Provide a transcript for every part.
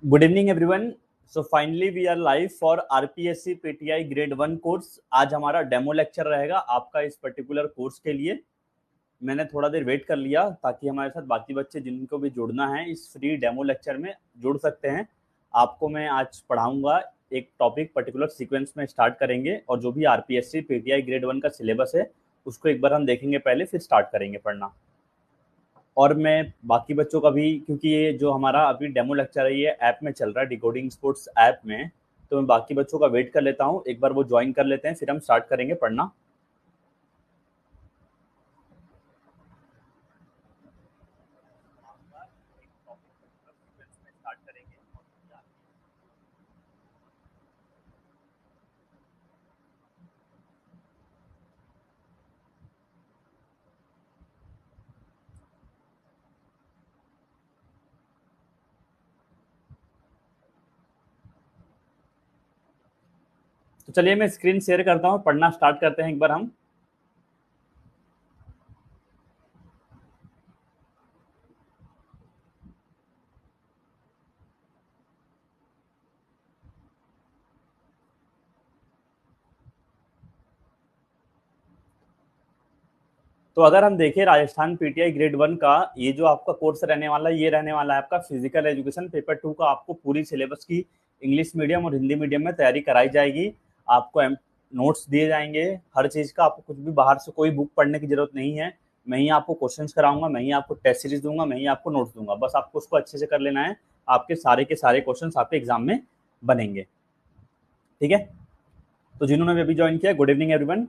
Good evening everyone. So finally we are live for RPSC PTI grade 1 course. आज हमारा demo lecture रहेगा आपका इस पर्टिकुलर कोर्स के लिए। मैंने थोड़ा देर वेट कर लिया ताकि हमारे साथ बाकी बच्चे जिनको भी जुड़ना है इस फ्री डेमो लेक्चर में जुड़ सकते हैं। आपको मैं आज पढ़ाऊंगा एक टॉपिक पर्टिकुलर सीक्वेंस में स्टार्ट करेंगे और जो भी आरपीएससी पीटीआई ग्रेड 1 का सिलेबस है उसको एक बार हम देखेंगे पहले, फिर स्टार्ट करेंगे पढ़ना। और मैं बाकी बच्चों का भी, क्योंकि ये जो हमारा अभी डेमो लेक्चर है ये ऐप में चल रहा है, डिकोडिंग स्पोर्ट्स ऐप में, तो मैं बाकी बच्चों का वेट कर लेता हूँ, एक बार वो ज्वाइन कर लेते हैं फिर हम स्टार्ट करेंगे पढ़ना। तो चलिए मैं स्क्रीन शेयर करता हूँ, पढ़ना स्टार्ट करते हैं एक बार हम। तो अगर हम देखें राजस्थान पीटीआई ग्रेड 1 का ये जो आपका कोर्स रहने वाला है, ये रहने वाला है आपका फिजिकल एजुकेशन पेपर 2 का। आपको पूरी सिलेबस की इंग्लिश मीडियम और हिंदी मीडियम में तैयारी कराई जाएगी। आपको नोट्स दिए जाएंगे हर चीज़ का। आपको कुछ भी बाहर से कोई बुक पढ़ने की जरूरत नहीं है। मैं ही आपको क्वेश्चंस कराऊंगा, मैं ही आपको टेस्ट सीरीज दूंगा, मैं ही आपको नोट्स दूंगा। बस आपको उसको अच्छे से कर लेना है, आपके सारे के सारे क्वेश्चंस आपके एग्जाम में बनेंगे। ठीक है, तो जिन्होंने अभी ज्वाइन किया, गुड इवनिंग एवरीवन।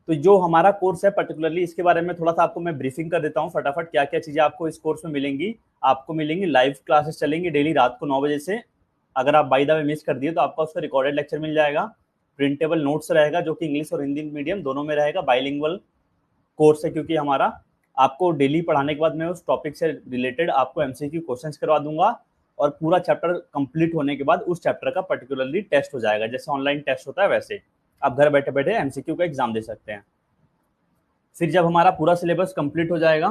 तो जो हमारा कोर्स है पर्टिकुलरली इसके बारे में थोड़ा सा आपको मैं ब्रीफिंग कर देता हूँ फटाफट, क्या क्या चीज़ें आपको इस कोर्स में मिलेंगी। आपको मिलेंगी लाइव क्लासेस चलेंगी डेली रात को 9 बजे से। अगर आप बाय द वे मिस कर दिए तो आपका उसका रिकॉर्डेड लेक्चर मिल जाएगा। प्रिंटेबल नोट्स रहेगा जो कि इंग्लिश और हिंदी मीडियम दोनों में रहेगा। बाइलिंगुअल कोर्स है क्योंकि हमारा। आपको डेली पढ़ाने के बाद मैं उस टॉपिक से रिलेटेड आपको एमसीक्यू क्वेश्चंस करवा दूंगा और पूरा चैप्टर कंप्लीट होने के बाद उस चैप्टर का पर्टिकुलरली टेस्ट हो जाएगा। जैसे ऑनलाइन टेस्ट होता है वैसे आप घर बैठे बैठे एमसीक्यू का एग्जाम दे सकते हैं। फिर जब हमारा पूरा सिलेबस कंप्लीट हो जाएगा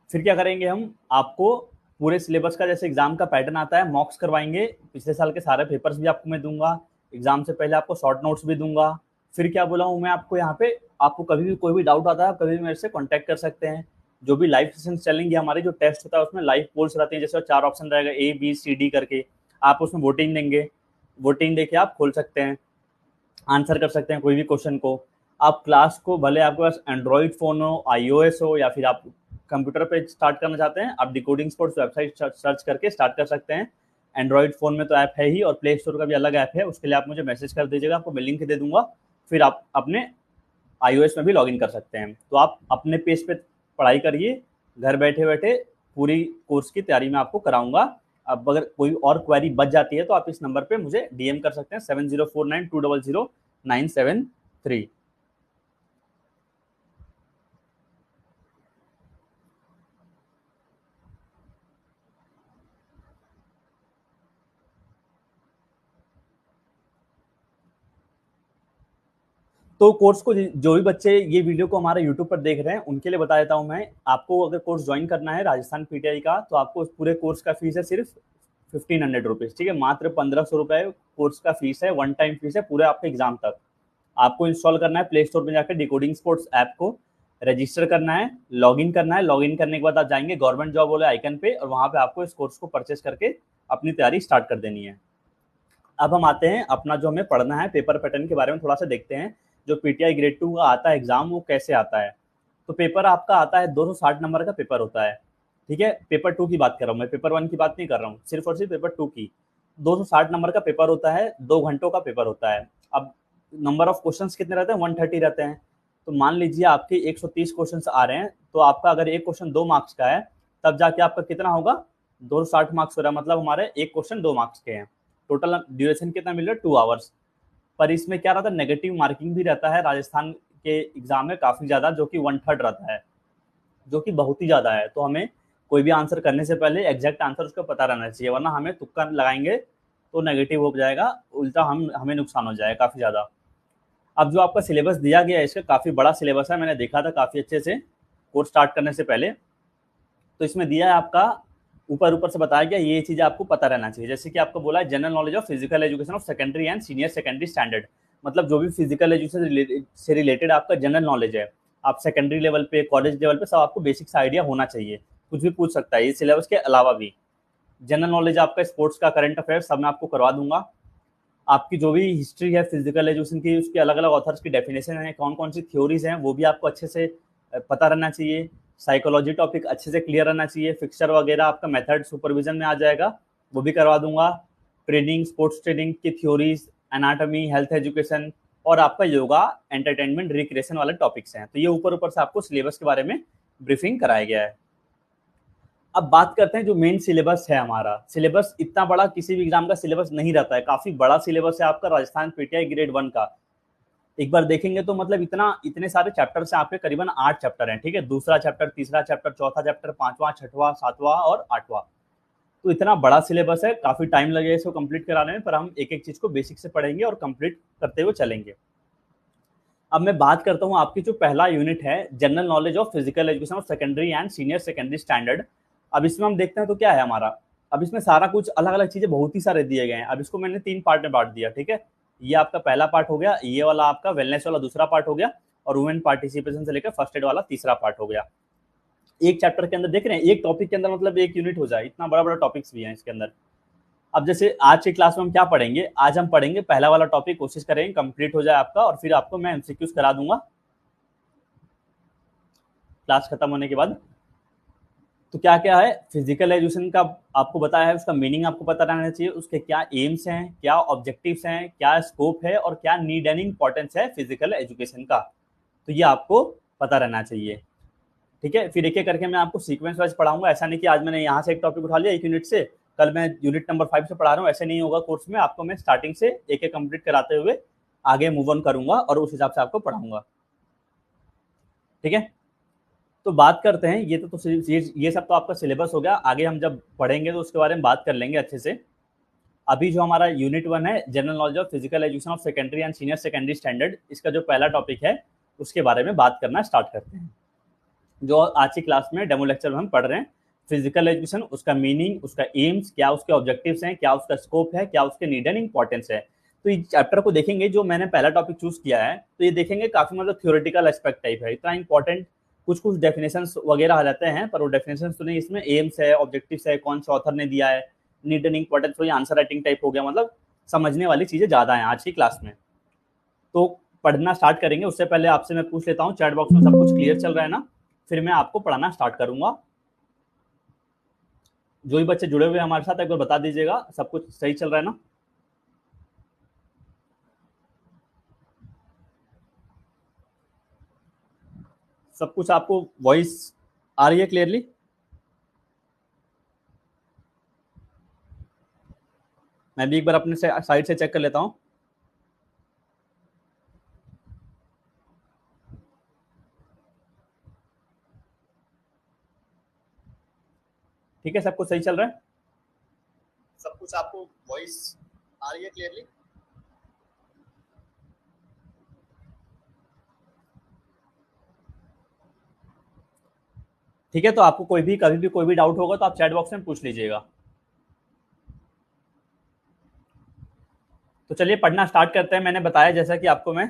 फिर क्या करेंगे हम, आपको पूरे सिलेबस का जैसे एग्जाम का पैटर्न आता है मॉक्स करवाएंगे। पिछले साल के सारे पेपर्स भी आपको मैं दूंगा। एग्जाम से पहले आपको शॉर्ट नोट्स भी दूंगा। फिर क्या बोला हूँ मैं आपको, यहाँ पे आपको कभी भी कोई भी डाउट आता है आप कभी भी मेरे से कॉन्टैक्ट कर सकते हैं। जो भी लाइव सेशन चलेंगे हमारे, जो टेस्ट होता है उसमें लाइव पोल्स रहते हैं। जैसे 4 ऑप्शन रहेगा ABCD करके, आप उसमें वोटिंग देंगे। वोटिंग देके आप खोल सकते हैं, आंसर कर सकते हैं कोई भी क्वेश्चन को। आप क्लास को, भले आपके पास एंड्रॉइड फ़ोन हो, iOS हो, या फिर आप कंप्यूटर पे स्टार्ट करना चाहते हैं, आप डिकोडिंग स्पोर्ट्स वेबसाइट सर्च करके स्टार्ट कर सकते हैं। एंड्रॉइड फ़ोन में तो ऐप है ही और प्ले स्टोर का भी अलग ऐप है, उसके लिए आप मुझे मैसेज कर दीजिएगा, आपको मैं लिंक दे दूंगा। फिर आप अपने iOS में भी लॉगिन कर सकते हैं। तो आप अपने पेज पे पढ़ाई करिए, घर बैठे बैठे पूरी कोर्स की तैयारी में आपको कराऊंगा। अब अगर कोई और क्वेरी बच जाती है तो आप इस नंबर पे मुझे DM कर सकते हैं 7049200973। तो कोर्स को जो भी बच्चे ये वीडियो को हमारे यूट्यूब पर देख रहे हैं उनके लिए बता देता हूँ मैं। आपको अगर कोर्स ज्वाइन करना है राजस्थान पीटीआई का तो आपको उस पूरे कोर्स का फीस है सिर्फ 1500 रुपीज़। ठीक है, मात्र 1500 रुपये कोर्स का फीस है, वन टाइम फीस है पूरे आपके एग्जाम तक। आपको इंस्टॉल करना है प्ले स्टोर में जाकर डिकोडिंग स्पोर्ट्स ऐप को, रजिस्टर करना है, लॉगिन करना है। लॉगिन करने के बाद आप जाएंगे गवर्नमेंट जॉब वाले आइकन पे और वहां पे आपको इस कोर्स को परचेस करके अपनी तैयारी स्टार्ट कर देनी है। अब हम आते हैं अपना जो हमें पढ़ना है पेपर पैटर्न के बारे में थोड़ा सा देखते हैं। जो पीटीआई ग्रेड 2 का आता है एग्जाम वो कैसे आता है। तो पेपर आपका आता है 260 नंबर का पेपर होता है। ठीक है, पेपर 2 की बात कर रहा हूँ मैं, पेपर 1 की बात नहीं कर रहा हूँ, सिर्फ और सिर्फ पेपर 2 की। 260 नंबर का पेपर होता है, 2 घंटों का पेपर होता है। अब नंबर ऑफ क्वेश्चंस कितने रहते हैं, 130 रहते हैं। तो मान लीजिए आपके 130 क्वेश्चंस आ रहे हैं, तो आपका अगर एक क्वेश्चन 2 मार्क्स का है तब जाके आपका कितना होगा, 260 मार्क्स हो रहा है, मतलब हमारे एक क्वेश्चन 2 मार्क्स के हैं। टोटल ड्यूरेशन कितना मिल रहा है, 2 आवर्स। पर इसमें क्या रहता है, नेगेटिव मार्किंग भी रहता है राजस्थान के एग्जाम में काफ़ी ज़्यादा, जो कि 1/3 रहता है, जो कि बहुत ही ज़्यादा है। तो हमें कोई भी आंसर करने से पहले एग्जैक्ट आंसर उसका पता रहना चाहिए, वरना हमें तुक्का लगाएंगे तो नेगेटिव हो जाएगा, उल्टा हमें नुकसान हो जाएगा काफ़ी ज़्यादा। अब जो आपका सिलेबस दिया गया है इसका काफ़ी बड़ा सिलेबस है, मैंने देखा था काफ़ी अच्छे से कोर्स स्टार्ट करने से पहले। तो इसमें दिया है आपका, ऊपर ऊपर से बताया गया ये चीज़ आपको पता रहना चाहिए। जैसे कि आपको बोला है general knowledge of physical education of secondary and senior secondary standard, मतलब जो भी फिजिकल एजुकेशन से रिलेटेड आपका जनरल नॉलेज है, आप सेकेंडरी लेवल पे, कॉलेज लेवल पे सब आपको बेसिक सा आइडिया होना चाहिए। कुछ भी पूछ सकता है ये सिलेबस के अलावा भी। जनरल नॉलेज आपका स्पोर्ट्स का, करंट अफेयर सब मैं आपको करवा दूंगा। आपकी जो भी हिस्ट्री है फिजिकल एजुकेशन की, उसके अलग अलग ऑथर्स की डेफिनेशन है, कौन कौन सी थ्योरीज हैं, वो भी आपको अच्छे से पता रहना चाहिए। साइकोलॉजी टॉपिक अच्छे से क्लियर रहना चाहिए। फिक्सचर वगैरह आपका मेथड सुपरविजन में आ जाएगा, वो भी करवा दूंगा। ट्रेनिंग, स्पोर्ट्स ट्रेनिंग की थ्योरीज, एनाटॉमी, हेल्थ एजुकेशन और आपका योगा, एंटरटेनमेंट, रिक्रिएशन वाले टॉपिक्स हैं। तो ये ऊपर ऊपर से आपको सिलेबस के बारे में ब्रीफिंग कराया गया है। अब बात करते हैं जो मेन सिलेबस है हमारा। सिलेबस इतना बड़ा किसी भी एग्जाम का सिलेबस नहीं रहता है, काफी बड़ा सिलेबस है आपका राजस्थान पीटीआई ग्रेड 1 का। एक बार देखेंगे तो मतलब इतने सारे चैप्टर्स हैं आपके, करीबन 8 चैप्टर हैं, ठीक है। दूसरा चैप्टर, तीसरा चैप्टर, चौथा चैप्टर, पांचवा, छठवां, सातवां और आठवां। तो इतना बड़ा सिलेबस है, काफी टाइम लगेगा इसको कंप्लीट कराने में, पर हम एक एक चीज को बेसिक से पढ़ेंगे और कंप्लीट करते हुए चलेंगे। अब मैं बात करता हूँ आपकी जो पहला यूनिट है, general knowledge of physical education of secondary and senior secondary standard. अब इसमें हम देखते हैं तो क्या है हमारा। अब इसमें सारा कुछ अलग अलग चीजें बहुत ही सारे दिए गए हैं। अब इसको मैंने 3 पार्ट में बांट दिया, ठीक है। ये आपका पहला पार्ट हो गया, ये वाला आपका वेलनेस वाला दूसरा पार्ट हो गया, और वुमेन पार्टिसिपेशन से लेकर फर्स्ट एड वाला तीसरा पार्ट हो गया। एक चैप्टर के अंदर देख रहे हैं, एक टॉपिक के अंदर मतलब एक यूनिट हो जाए, इतना बड़ा बड़ा टॉपिक्स भी हैं इसके अंदर। अब जैसे आज की क्लास में हम क्या पढ़ेंगे, आज हम पढ़ेंगे पहला वाला टॉपिक, कोशिश करेंगे कंप्लीट हो जाए आपका, और फिर आपको मैं एमसीक्यूज करा दूंगा क्लास खत्म होने के बाद। तो क्या क्या है फिजिकल एजुकेशन का आपको बताया है, उसका मीनिंग आपको पता रहना चाहिए, उसके क्या एम्स हैं, क्या ऑब्जेक्टिव्स हैं, क्या स्कोप है, और क्या नीड एंड इंपॉर्टेंस है फिजिकल एजुकेशन का। तो ये आपको पता रहना चाहिए, ठीक है। फिर एक एक करके मैं आपको सीक्वेंस वाइज पढ़ाऊंगा। ऐसा नहीं कि आज मैंने यहाँ से एक टॉपिक उठा लिया एक यूनिट से, कल मैं यूनिट नंबर 5 से पढ़ा रहा हूँ, ऐसे नहीं होगा कोर्स में। आपको मैं स्टार्टिंग से एक एक कंप्लीट कराते हुए आगे मूव ऑन करूंगा और उस हिसाब से आपको पढ़ाऊंगा, ठीक है। तो बात करते हैं, ये सब तो आपका सिलेबस हो गया। आगे हम जब पढ़ेंगे तो उसके बारे में बात कर लेंगे अच्छे से। अभी जो हमारा यूनिट 1 है, general knowledge of physical education of secondary and senior secondary standard, इसका जो पहला टॉपिक है उसके बारे में बात करना स्टार्ट करते हैं। जो आज की क्लास में डेमो लेक्चर में हम पढ़ रहे हैं, फिजिकल एजुकेशन, उसका मीनिंग, उसका एम्स, क्या उसके ऑब्जेक्टिव्स हैं, क्या उसका स्कोप है, क्या उसके नीड एंड इंपॉर्टेंस है। तो इस चैप्टर को देखेंगे, जो मैंने पहला टॉपिक चूज किया है, तो ये देखेंगे काफी मतलब थ्योरेटिकल एस्पेक्ट टाइप है, इतना इंपॉर्टेंट कुछ कुछ डेफिनेशंस वगैरह आ जाते हैं, पर वो डेफिनेशंस तो नहीं, इसमें एम्स है, ऑब्जेक्टिव्स है, कौन से ऑथर ने दिया है, नीड एंड इंपॉर्टेंस, तो ये आंसर राइटिंग टाइप हो गया, मतलब समझने वाली चीजें ज्यादा हैं आज की क्लास में। तो पढ़ना स्टार्ट करेंगे, उससे पहले आपसे मैं पूछ लेता हूँ चैट बॉक्स में सब कुछ क्लियर चल रहा है ना, फिर मैं आपको पढ़ाना स्टार्ट करूंगा। जो भी बच्चे जुड़े हुए हैं हमारे साथ एक बार बता दीजिएगा सब कुछ सही चल रहा है ना। सब कुछ आपको वॉइस आ रही है क्लियरली? मैं भी एक बार अपने साइड से चेक कर लेता हूँ। ठीक है, सब कुछ सही चल रहा है, सब कुछ आपको वॉइस आ रही है क्लियरली? ठीक है, तो आपको कोई भी कभी भी कोई भी डाउट होगा तो आप चैट बॉक्स में पूछ लीजिएगा। तो चलिए पढ़ना स्टार्ट करते हैं। मैंने बताया जैसा कि आपको मैं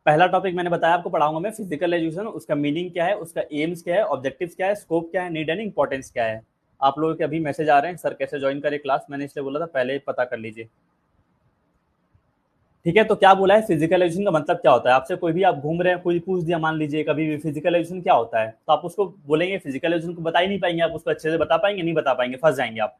पहला टॉपिक मैंने बताया आपको पढ़ाऊंगा मैं फिजिकल एजुकेशन, उसका मीनिंग क्या है, उसका एम्स क्या है, ऑब्जेक्टिव्स क्या है, स्कोप क्या है, नीड एंड इंपॉर्टेंस क्या है। आप लोगों के अभी मैसेज आ रहे हैं सर कैसे ज्वाइन करें क्लास, मैंने इसलिए बोला था पहले पता कर लीजिए, ठीक है। तो क्या बोला है फिजिकल एजुकेशन का मतलब क्या होता है, आपसे कोई भी आप घूम रहे हैं, कोई पूछ दिया मान लीजिए कभी भी फिजिकल एजुकेशन क्या होता है, तो आप उसको बोलेंगे फिजिकल एजुकेशन को बता ही नहीं पाएंगे, आप उसको अच्छे से बता पाएंगे नहीं बता पाएंगे, फंस जाएंगे आप।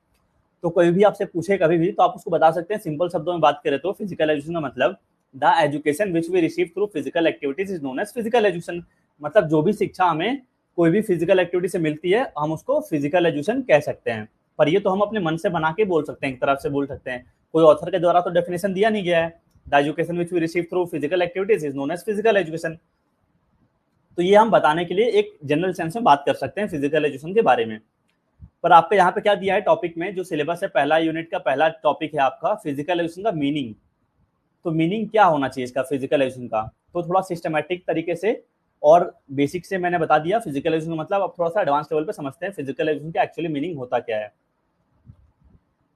तो कोई भी आपसे पूछे कभी भी तो आप उसको बता सकते हैं, सिंपल शब्दों में बात करें तो फिजिकल एजुकेशन का मतलब the education which we receive through physical activities is known as physical education. मतलब जो भी शिक्षा हमें कोई भी फिजिकल एक्टिविटी से मिलती है हम उसको फिजिकल एजुकेशन कह सकते हैं। पर ये तो हम अपने मन से बना के बोल सकते हैं, एक तरफ से बोल सकते हैं, कोई ऑथर के द्वारा तो डेफिनेशन दिया नहीं गया है। The education which we receive through physical activities is known as physical education. तो ये हम बताने के लिए एक जनरल सेंस में बात कर सकते हैं फिजिकल एजुकेशन के बारे में। पर आपको यहाँ पे क्या दिया है टॉपिक में, जो सिलेबस है पहला यूनिट का पहला टॉपिक है आपका फिजिकल एजुकेशन का मीनिंग। तो मीनिंग क्या होना चाहिए इसका फिजिकल एजुकेशन का, तो थोड़ा सिस्टमेटिक तरीके से और बेसिक से मैंने बता दिया फिजिकल एजुकेशन का मतलब। अब थोड़ा सा एडवांस लेवल पे समझते हैं फिजिकल एजुकेशन का एक्चुअली मीनिंग होता क्या है।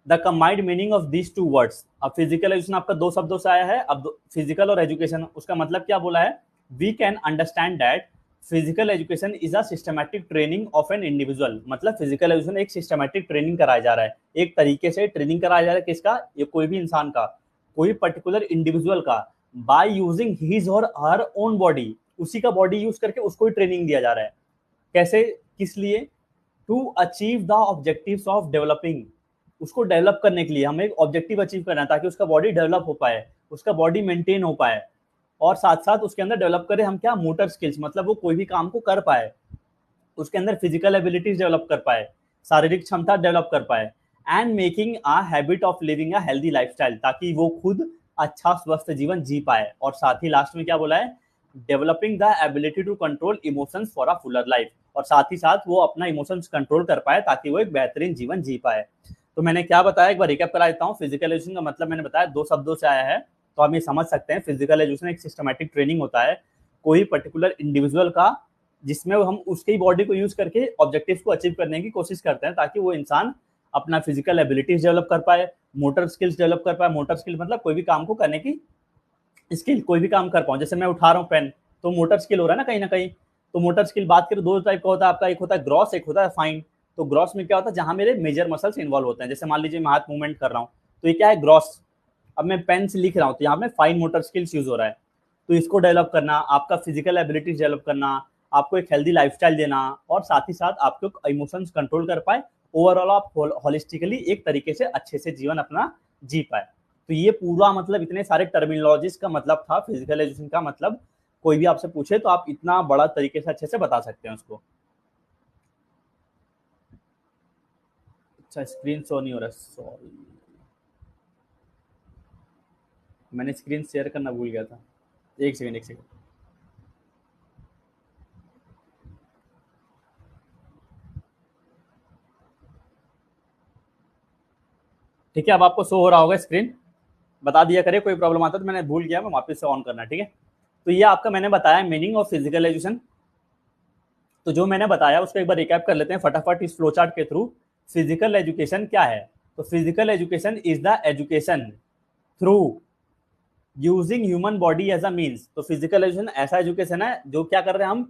The combined meaning of these two words, अब फिजिकल एजुकेशन आपका दो शब्दों से आया है। अब फिजिकल और एजुकेशन, उसका मतलब क्या बोला है, we can understand that physical education is a systematic training of an individual, मतलब फिजिकल एजुकेशन एक सिस्टमैटिक ट्रेनिंग कराया जा रहा है, एक तरीके से ट्रेनिंग कराया जा रहा है किसका, ये कोई भी इंसान का, कोई पर्टिकुलर इंडिविजुअल का, बाय यूजिंग हिज और हर ओन बॉडी, उसी का बॉडी यूज करके उसको ही ट्रेनिंग दिया जा रहा है। कैसे, किस लिए, to achieve the objectives of developing, उसको डेवलप करने के लिए हमें एक ऑब्जेक्टिव अचीव करना है ताकि उसका बॉडी डेवलप हो पाए, उसका बॉडी मेंटेन हो पाए, और साथ साथ उसके अंदर डेवलप करें हम क्या, मोटर स्किल्स, मतलब वो कोई भी काम को कर पाए, उसके अंदर फिजिकल एबिलिटीज डेवलप कर पाए, शारीरिक क्षमता डेवलप कर पाए, and making a habit of living a healthy lifestyle, ताकि वो खुद अच्छा स्वस्थ जीवन जी पाए। और साथ ही लास्ट में क्या बोला है, developing the ability to control emotions for a fuller life, और साथ ही साथ वो अपना इमोशंस कंट्रोल कर पाए ताकि वो एक बेहतरीन जीवन जी पाए। तो मैंने क्या बताया, एक बार रिकैप करा देता हूँ। फिजिकल एजुकेशन का मतलब मैंने बताया दो शब्दों से आया है, तो हम ये समझ सकते हैं फिजिकल एजुकेशन एक सिस्टमैटिक ट्रेनिंग होता है कोई पर्टिकुलर इंडिविजुअल का, जिसमें हम उसकी बॉडी को यूज करके ऑब्जेक्टिव्स को अचीव करने की कोशिश करते हैं ताकि वो इंसान अपना फिजिकल एबिलिटीज डेवलप कर पाए, मोटर स्किल्स डेवलप कर पाए। मोटर स्किल मतलब कोई भी काम को करने की स्किल, कोई भी काम कर पाऊँ, जैसे मैं उठा रहा हूँ पेन, तो मोटर स्किल हो रहा है ना कहीं ना कहीं। तो मोटर स्किल बात करें दो टाइप का होता है आपका, एक होता है ग्रॉस, एक होता है फाइन। तो ग्रॉस में क्या होता है, जहां मेरे मेजर मसल्स इन्वॉल्व होते हैं, जैसे मान लीजिए मैं हाथ मूवमेंट कर रहा हूँ, तो ये क्या है, ग्रॉस। अब मैं पेन से लिख रहा हूँ तो यहाँ में फाइन मोटर स्किल्स यूज हो रहा है। तो इसको डेवलप करना, आपका फिजिकल एबिलिटीज डेवलप करना, आपको एक हेल्दी लाइफस्टाइल देना, और साथ ही साथ आपको इमोशंस कंट्रोल कर पाए, ओवरऑल आप होलिस्टिकली एक तरीके से अच्छे से जीवन अपना जी पाए। तो ये पूरा मतलब इतने सारे टर्मिनोलॉजीज का मतलब था फिजिकल एजुकेशन का मतलब। कोई भी आपसे पूछे तो आप इतना बड़ा तरीके से अच्छे से बता सकते हैं उसको। अच्छा, स्क्रीन शो नहीं हो रहा, सॉरी, मैंने स्क्रीन शेयर करना भूल गया था। एक सेकंड, एक सेकंड। ठीक है, अब आपको शो हो रहा होगा स्क्रीन, बता दिया करे कोई प्रॉब्लम आता है तो, मैंने भूल गया, मैं वापस से ऑन करना। ठीक है, तो ये आपका मैंने बताया मीनिंग ऑफ फिजिकल एजुकेशन। तो जो मैंने बताया उसको एक बार रिकैप कर लेते हैं फटाफट इस फ्लो चार्ट के थ्रू। फिजिकल एजुकेशन क्या है, तो physical education is the education through using human body as a means. तो फिजिकल एजुकेशन ऐसा एजुकेशन है जो क्या कर रहे हैं हम,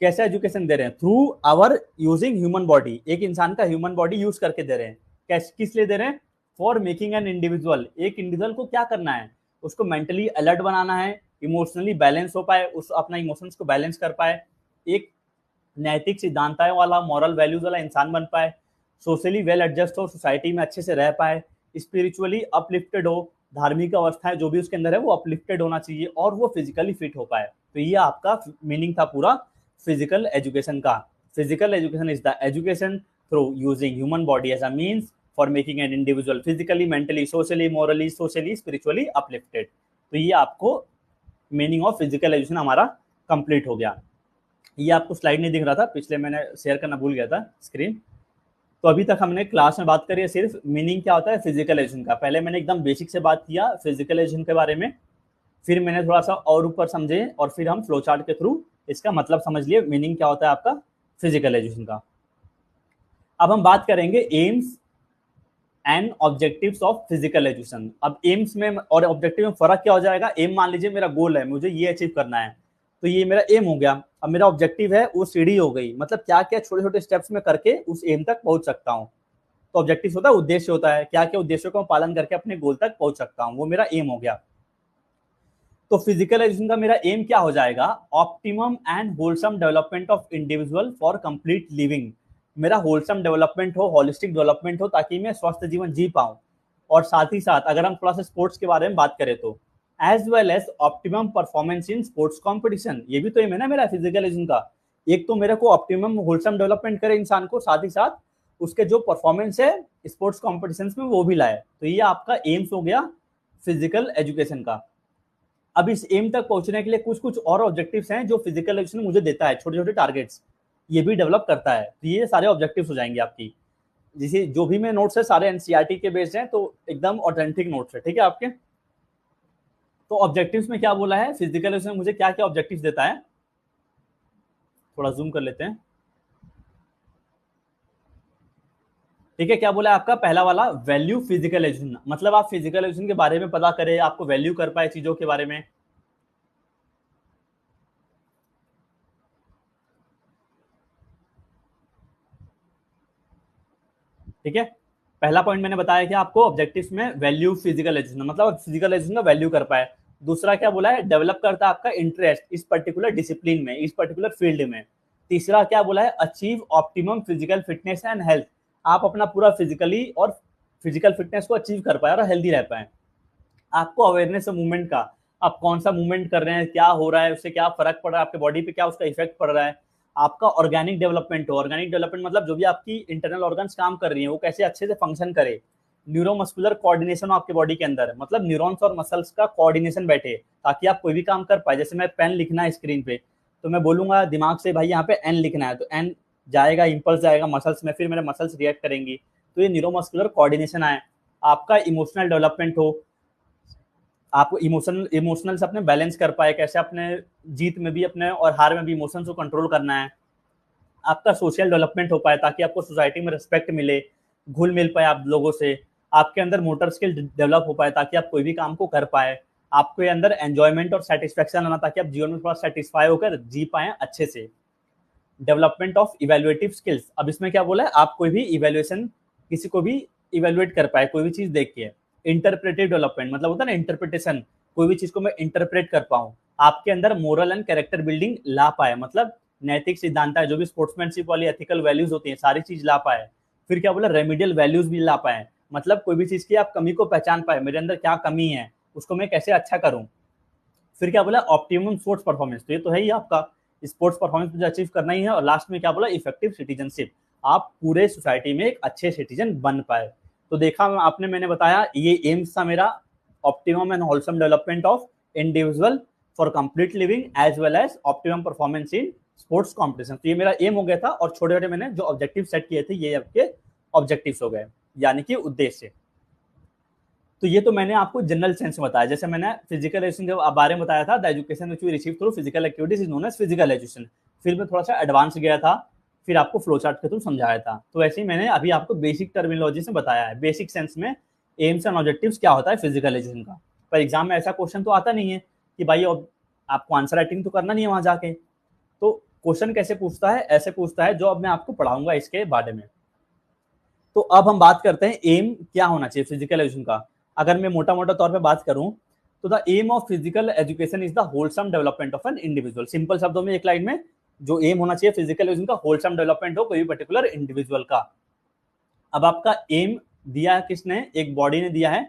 कैसे एजुकेशन दे रहे हैं, through our using human body, एक इंसान का ह्यूमन बॉडी यूज करके दे रहे हैं। किस लिए दे रहे हैं, फॉर मेकिंग एन इंडिविजुअल, एक इंडिविजुअल को क्या करना है, उसको मेंटली अलर्ट बनाना है, इमोशनली बैलेंस हो पाए, उस अपना इमोशंस को बैलेंस कर पाए, एक नैतिक सिद्धांतों वाला मॉरल वैल्यूज वाला इंसान बन पाए, सोशली वेल एडजस्ट हो, सोसाइटी में अच्छे से रह पाए, स्पिरिचुअली अपलिफ्टेड हो, धार्मिक अवस्थाएं जो भी उसके अंदर है वो अपलिफ्टेड होना चाहिए, और वो फिजिकली फिट हो पाए। तो ये आपका मीनिंग था पूरा फिजिकल एजुकेशन का। Physical education is the education through using human body as a means for making an individual physically, mentally, socially, morally, socially, spiritually uplifted. तो ये आपको मीनिंग ऑफ फिजिकल एजुकेशन हमारा कंप्लीट हो गया। ये आपको स्लाइड नहीं दिख रहा था, पिछले मैंने शेयर करना भूल गया था स्क्रीन। तो अभी तक हमने क्लास में बात करी है सिर्फ मीनिंग क्या होता है फिजिकल एजुकेशन का। पहले मैंने एकदम बेसिक से बात किया फिजिकल एजुकेशन के बारे में, फिर मैंने थोड़ा सा और ऊपर समझे, और फिर हम फ्लो चार्ट के थ्रू इसका मतलब समझ लिए मीनिंग क्या होता है आपका फिजिकल एजुकेशन का। अब हम बात करेंगे AIIMS and objectives of physical education. अब एम्स में और ऑब्जेक्टिव में फर्क क्या हो जाएगा, एम मान लीजिए मेरा गोल है, मुझे ये अचीव करना है, तो ये मेरा एम हो गया। अब मेरा ऑब्जेक्टिव है वो सीढ़ी हो गई, मतलब क्या क्या छोटे छोटे स्टेप्स में करके उस एम तक पहुंच सकता हूँ। तो ऑब्जेक्टिव होता है उद्देश्य, होता है क्या क्या उद्देश्यों का पालन करके अपने गोल तक पहुंच सकता हूँ, वो मेरा एम हो गया। तो फिजिकल एजुकेशन का मेरा एम क्या हो जाएगा, optimum and wholesome development of individual for complete living. मेरा होलसम डेवलपमेंट हो, होलिस्टिक डेवलपमेंट हो, ताकि मैं स्वस्थ जीवन जी पाऊं। और साथ ही साथ अगर हम थोड़ा सा स्पोर्ट्स के बारे में बात करें तो as well as optimum performance in sports competition, ये भी तो एम है ना मेरा फिजिकल एजुकेशन का। एक तो मेरे को ऑप्टिमम होलसम डेवलपमेंट करे इंसान को, साथ ही साथ उसके जो परफॉर्मेंस है स्पोर्ट्स कॉम्पिटिशन में वो भी लाए। तो ये आपका एम्स हो गया फिजिकल एजुकेशन का। अब इस एम तक पहुंचने के लिए कुछ कुछ और ऑब्जेक्टिव्स हैं जो फिजिकल एजुकेशन मुझे देता है, छोटे छोटे टारगेट्स ये भी डेवलप करता है। तो ये सारे ऑब्जेक्टिव्स हो जाएंगे आपकी, जैसे जो भी मैं नोट्स है सारे एनसीईआरटी के बेस्ड हैं, तो एकदम ऑथेंटिक नोट्स है, ठीक है आपके। तो ऑब्जेक्टिव्स में क्या बोला है, फिजिकल एजुकेशन मुझे क्या क्या ऑब्जेक्टिव्स देता है, थोड़ा जूम कर लेते हैं। ठीक है, क्या बोला है आपका पहला वाला, वैल्यू फिजिकल एजुकेशन, मतलब आप फिजिकल एजुकेशन के बारे में पता करें, आपको वैल्यू कर पाए चीजों के बारे में। ठीक है, पहला पॉइंट मैंने बताया कि आपको ऑब्जेक्टिव्स में वैल्यू फिजिकल एजुकेशन, मतलब फिजिकल एजुकेशन का वैल्यू कर पाए। दूसरा क्या बोला है, डेवलप करता है आपका इंटरेस्ट इस पर्टिकुलर डिसिप्लिन में, इस पर्टिकुलर फील्ड में। तीसरा क्या बोला है, achieve optimum physical fitness and health, आप अपना पूरा फिजिकली और फिजिकल फिटनेस को अचीव कर पाए और हेल्दी रह पाए। आपको अवेयरनेस है मूवमेंट का, आप कौन सा मूवमेंट कर रहे हैं, क्या हो रहा है, उससे क्या फर्क पड़ रहा है आपके बॉडी पे, क्या उसका इफेक्ट पड़ रहा है। आपका ऑर्गेनिक डेवलपमेंट हो, ऑर्गेनिक डेवलपमेंट मतलब जो भी आपकी इंटरनल ऑर्गन्स काम कर रही है वो कैसे अच्छे से फंक्शन करे। न्यूरोमस्कुलर कोऑर्डिनेशन हो आपके बॉडी के अंदर, मतलब न्यूरॉन्स और मसल्स का कोऑर्डिनेशन बैठे ताकि आप कोई भी काम कर पाए। जैसे मैं पेन लिखना है स्क्रीन पे, तो मैं बोलूंगा दिमाग से भाई यहाँ पे एन लिखना है, तो एन जाएगा, इंपल्स जाएगा मसल्स में, फिर मेरे मसल्स रिएक्ट करेंगी, तो ये न्यूरोमस्कुलर कोऑर्डिनेशन आए। आपका इमोशनल डेवलपमेंट हो, आपको इमोशनल से अपने बैलेंस कर पाए, कैसे अपने जीत में भी अपने और हार में भी इमोशंस को कंट्रोल करना है। आपका सोशल डेवलपमेंट हो पाए ताकि आपको सोसाइटी में रिस्पेक्ट मिले, घुल मिल पाए आप लोगों से। आपके अंदर मोटर स्किल डेवलप हो पाए ताकि आप कोई भी काम को कर पाए। आपके अंदर एंजॉयमेंट और सेटिस्फेक्शन आना ताकि आप जीवन में थोड़ा सेटिस्फाई होकर जी पाए अच्छे से। डेवलपमेंट ऑफ इवेल्युएटिव स्किल्स, अब इसमें क्या बोला है, आप कोई भी इवेल्युएशन, किसी को भी इवेल्युएट कर पाए कोई भी चीज देख के। इंटरप्रेटिव डेवलपमेंट मतलब होता है ना इंटरप्रिटेशन, कोई भी चीज को मैं इंटरप्रेट कर पाऊँ। आपके अंदर मोरल एंड कैरेक्टर बिल्डिंग ला पाए, मतलब नैतिक सिद्धांत है, जो भी स्पोर्ट्समैनशिप वाली एथिकल वैल्यूज होती हैं सारी चीज ला पाए। फिर क्या बोला, रेमिडियल वैल्यूज भी ला पाए, मतलब कोई भी चीज की आप कमी को पहचान पाए, मेरे अंदर क्या कमी है उसको मैं कैसे अच्छा करूं। फिर क्या बोला, ऑप्टिमम स्पोर्ट्स परफॉर्मेंस, तो ये तो है ही आपका, स्पोर्ट्स परफॉर्मेंस मुझे अचीव करना ही है। और लास्ट में क्या बोला, इफेक्टिव सिटीजनशिप, आप पूरे सोसाइटी में एक अच्छे सिटीजन बन पाए। तो देखा आपने, मैंने बताया ये एम्स था मेरा, optimum and wholesome development of individual for complete living as well as optimum performance in sports competition. तो ये मेरा एम हो गया था, और छोटे छोटे मैंने जो ऑब्जेक्टिव सेट किए थे ये आपके ऑब्जेक्टिव्स हो गए, यानी कि उद्देश्य। तो ये तो मैंने आपको जनरल सेंस में बताया। जैसे मैंने फिजिकल एजुकेशन के बारे में बताया था, the education which we receive through physical activities is known as physical education. फिर मैं थोड़ा सा एडवांस गया था, फिर आपको फ्लो चार्ट के थ्रू समझाया था। तो ऐसे ही मैंने अभी आपको बेसिक टर्मिनोलॉजी से बताया है, बेसिक सेंस में एम्स एंड ऑब्जेक्टिव्स क्या होता है फिजिकल एजुकेशन का। पर एग्जाम में ऐसा क्वेश्चन तो आता नहीं है कि भाई आपको आंसर राइटिंग तो करना नहीं है वहां जाके। तो क्वेश्चन कैसे पूछता है, ऐसे पूछता है जो अब मैं आपको पढ़ाऊंगा इसके बारे में। तो अब हम बात करते हैं एम क्या होना चाहिए फिजिकल एजुकेशन का। अगर मैं मोटा मोटा तौर पे बात करूं तो the aim of physical education is the wholesome development of an individual. Simple शब्दों में एक लाइन में जो एम होना चाहिए फिजिकल एजुकेशन का, होलसम डेवलपमेंट हो कोई भी पर्टिकुलर इंडिविजुअल का। अब आपका एम दिया है किसने, एक बॉडी ने दिया है,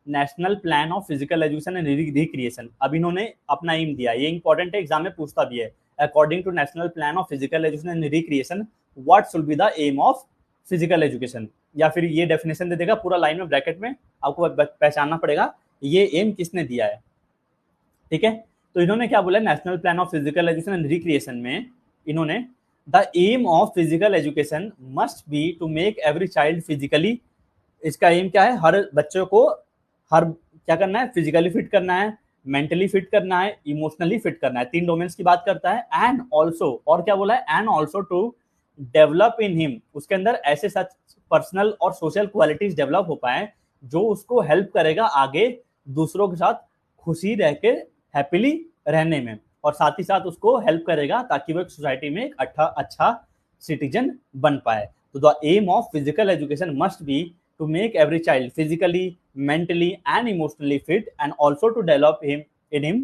national plan of physical education and recreation. अब इन्होंने अपना एम दिया, ये इंपॉर्टेंट है, एग्जाम में पूछता भी है। According to national plan of physical education and recreation what should be the aim of physical education, या फिर ये डेफिनेशन दे देगा पूरा लाइन में ब्रैकेट में, आपको पहचानना पड़ेगा ये एम किसने दिया है। ठीक है, तो इन्होंने क्या बोला, national plan of physical education and recreation में इन्होंने the aim of physical education must be to make every child physically. इसका एम क्या है, हर बच्चों को हर क्या करना है, फिजिकली फिट करना है, मेंटली फिट करना है, इमोशनली फिट करना है, 3 डोमेन्स की बात करता है। एंड ऑल्सो, और क्या बोला है, and also to develop in him, उसके अंदर ऐसे सच पर्सनल और सोशल क्वालिटीज डेवलप हो पाए जो उसको हेल्प करेगा आगे दूसरों के साथ खुशी रह के हैप्पीली रहने में, और साथ ही साथ उसको हेल्प करेगा ताकि वो एक सोसाइटी में एक अच्छा सिटीजन बन पाए। तो the aim of physical education must be to make every child physically, mentally and emotionally fit, and also to develop in him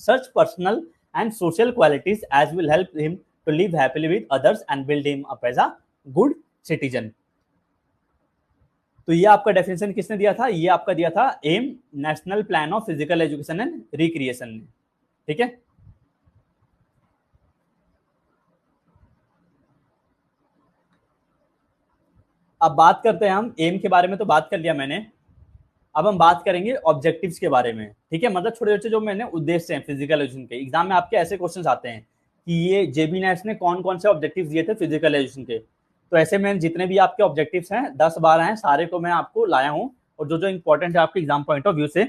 such personal and social qualities as will help him to live happily with others and build him up as a good citizen। तो ये आपका definition किसने दिया था, ये आपका दिया था aim national plan of physical education and recreation ने। ठीक है, अब बात करते हैं हम एम के बारे में, तो बात कर लिया मैंने। अब हम बात करेंगे ऑब्जेक्टिव्स के बारे में। ठीक है, मतलब छोटे छोटे जो मैंने उद्देश्य हैं फिजिकल एजुकेशन के, एग्जाम में आपके ऐसे क्वेश्चंस आते हैं कि ये जेबी नेश ने कौन कौन से ऑब्जेक्टिव्स दिए थे फिजिकल एजुकेशन के। तो ऐसे में जितने भी आपके ऑब्जेक्टिव्स हैं 10-12 हैं, सारे को मैं आपको लाया हूँ, और जो जो इंपॉर्टेंट है आपके एग्जाम पॉइंट ऑफ व्यू से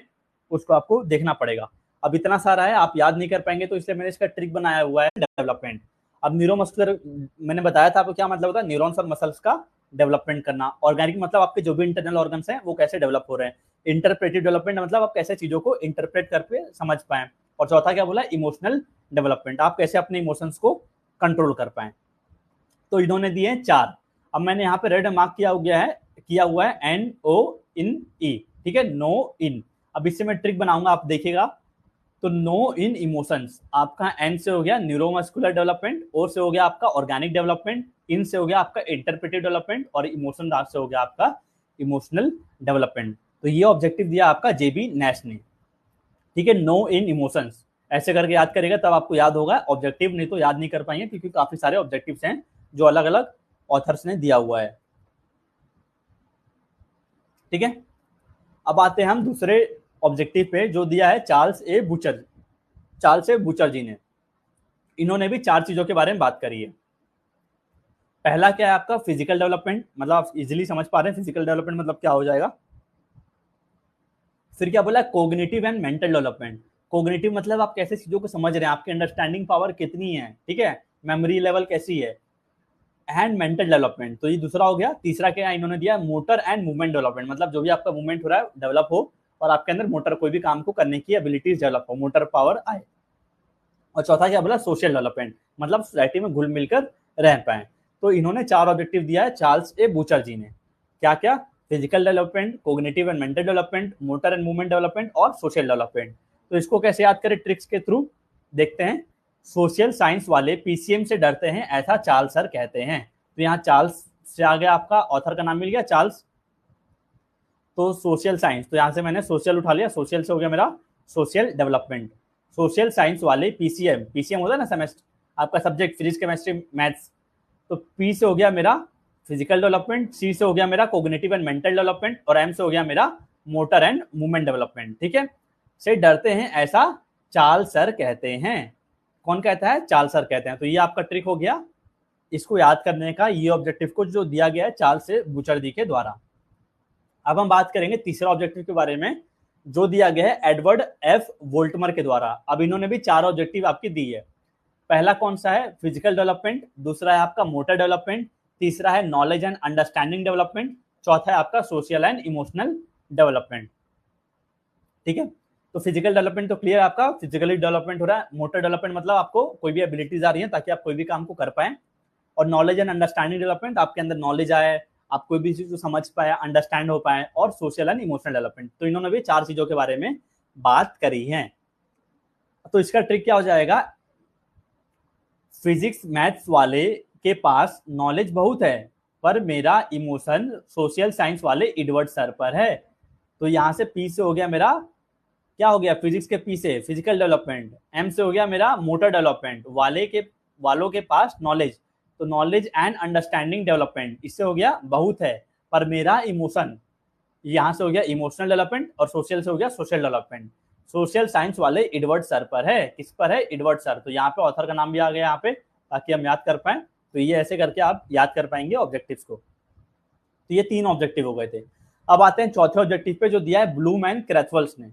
उसको आपको देखना पड़ेगा। अब इतना सारा है, आप याद नहीं कर पाएंगे, तो इसलिए मैंने इसका ट्रिक बनाया हुआ है डेवलपमेंट। अब न्यूरोमस्कुलर मैंने बताया था आपको क्या मतलब होता है, न्यूरॉन्स और मसल्स का डेवलपमेंट करना। ऑर्गेनिक मतलब आपके जो भी इंटरनल ऑर्गन्स हैं वो कैसे डेवलप हो रहे हैं। इंटरप्रेटिव डेवलपमेंट मतलब आप कैसे चीजों को इंटरप्रेट करके समझ पाए। और चौथा क्या बोला, इमोशनल डेवलपमेंट, आप कैसे अपने इमोशंस को कंट्रोल कर पाए। तो इन्होंने दिए हैं 4। अब मैंने यहाँ पे रेड मार्क किया हुआ है NO ठीक है, नो इन। अब इससे मैं ट्रिक बनाऊंगा, आप देखिएगा। तो नो इन इमोशंस, आपका एन से हो गया न्यूरोमस्कुलर डेवलपमेंट, ओ से हो गया आपका ऑर्गेनिक डेवलपमेंट, इन से हो गया आपका इंटरप्रेटिव डेवलपमेंट, और इमोशन से हो गया आपका इमोशनल डेवलपमेंट। तो ये ऑब्जेक्टिव दिया आपका जेबी नैश ने, ठीक है, नो इन इमोशंस। ऐसे करके याद करेगा तब आपको याद होगा ऑब्जेक्टिव, नहीं तो याद नहीं कर पाएंगे, क्योंकि काफी सारे ऑब्जेक्टिव्स हैं जो अलग अलग ऑथर्स ने दिया हुआ है। ठीक है, अब आते हैं हम दूसरे ऑब्जेक्टिव पे जो दिया है चार्ल्स ए बूचर जी ने। इन्होंने भी 4 चीजों के बारे में बात करी है। पहला क्या है आपका फिजिकल डेवलपमेंट, मतलब आप इजीली समझ पा रहे हैं फिजिकल डेवलपमेंट मतलब क्या हो जाएगा। फिर क्या बोला, cognitive and mental development. Cognitive मतलब आप कैसे चीजों को समझ रहे हैं, आपकी अंडरस्टैंडिंग पावर कितनी है, ठीक है, मेमोरी लेवल कैसी है। एंड मेंटल डेवलपमेंट, तो ये दूसरा हो गया। तीसरा क्या इन्होंने दिया, मोटर एंड मूवमेंट डेवलपमेंट, मतलब जो भी आपका मूवमेंट हो रहा है डेवलप हो, और आपके अंदर मोटर कोई भी काम को करने की एबिलिटीज डेवलप हो, मोटर पावर आए। और चौथा क्या बोला, सोशल डेवलपमेंट, मतलब सोसाइटी में घुल मिलकर रह पाए। तो इन्होंने 4 ऑब्जेक्टिव दिया है चार्ल्स ए बूचर जी ने। क्या क्या, physical development, cognitive and mental development, motor and movement development और सोशल डेवलपमेंट। तो इसको कैसे याद करें, ट्रिक्स के थ्रू देखते हैं। सोशल साइंस वाले पीसीएम से डरते हैं, ऐसा चार्ल्स सर कहते हैं। तो यहाँ चार्ल्स से आ गया, आपका ऑथर का नाम मिल गया चार्ल्स। तो सोशल साइंस, तो यहाँ से मैंने सोशल उठा लिया, सोशल से हो गया मेरा सोशल डेवलपमेंट। सोशल साइंस वाले पीसीएम होता है ना सेमेस्टर, आपका सब्जेक्ट फिजिक्स केमिस्ट्री मैथ्स। तो पी से हो गया मेरा फिजिकल डेवलपमेंट, सी से हो गया मेरा कोग्निटिव एंड मेंटल डेवलपमेंट, और एम से हो गया मेरा मोटर एंड मूवमेंट डेवलपमेंट। ठीक है, से डरते हैं ऐसा चार्ल्स सर कहते हैं। कौन कहता है, चार्ल्स सर कहते हैं। तो ये आपका ट्रिक हो गया इसको याद करने का, ये ऑब्जेक्टिव को जो दिया गया है चार्ल्स से बूचर जी के द्वारा। अब हम बात करेंगे तीसरा ऑब्जेक्टिव के बारे में जो दिया गया है एडवर्ड एफ वोल्टमर के द्वारा। अब इन्होंने भी 4 ऑब्जेक्टिव आपकी दी है। पहला कौन सा है, फिजिकल डेवलपमेंट, दूसरा है आपका मोटर डेवलपमेंट, तीसरा है नॉलेज एंड अंडरस्टैंडिंग डेवलपमेंट, चौथा है आपका सोशल एंड इमोशनल डेवलपमेंट। ठीक है, तो फिजिकल डेवलपमेंट तो क्लियर है आपका, फिजिकली डेवलपमेंट हो रहा है। मोटर डेवलपमेंट मतलब आपको कोई भी एबिलिटीज आ रही है ताकि आप कोई भी काम को कर पाए। और नॉलेज एंड अंडरस्टैंडिंग डेवलपमेंट, आपके अंदर नॉलेज आए, आप कोई भी चीज को समझ पाए, अंडरस्टैंड हो पाए। और सोशल एंड इमोशनल डेवलपमेंट, तो इन्होंने भी 4 चीजों के बारे में बात करी है। तो इसका ट्रिक क्या हो जाएगा, फिजिक्स मैथ्स वाले के पास नॉलेज बहुत है, पर मेरा इमोशन सोशल साइंस वाले एडवर्ड सर पर है। तो यहां से पी से हो गया मेरा, क्या हो गया, फिजिक्स के पी से फिजिकल डेवलपमेंट, एम से हो गया मेरा मोटर डेवलपमेंट, वालों के पास नॉलेज, तो नॉलेज एंड अंडरस्टैंडिंग डेवलपमेंट, इससे हो गया बहुत है, पर मेरा इमोशन, यहां से हो गया इमोशनल डेवलपमेंट, और सोशल से हो गया सोशल डेवलपमेंट। सोशल साइंस वाले एडवर्ड सर पर है, किस पर है, एडवर्ड सर। तो यहाँ पे ऑथर का नाम भी आ गया यहाँ पे, ताकि हम याद कर पाए। तो ये ऐसे करके आप याद कर पाएंगे ऑब्जेक्टिव्स को। तो ये 3 ऑब्जेक्टिव हो गए थे। अब आते हैं चौथे ऑब्जेक्टिव पे जो दिया है ब्लूम एंड क्रैथवल्स ने।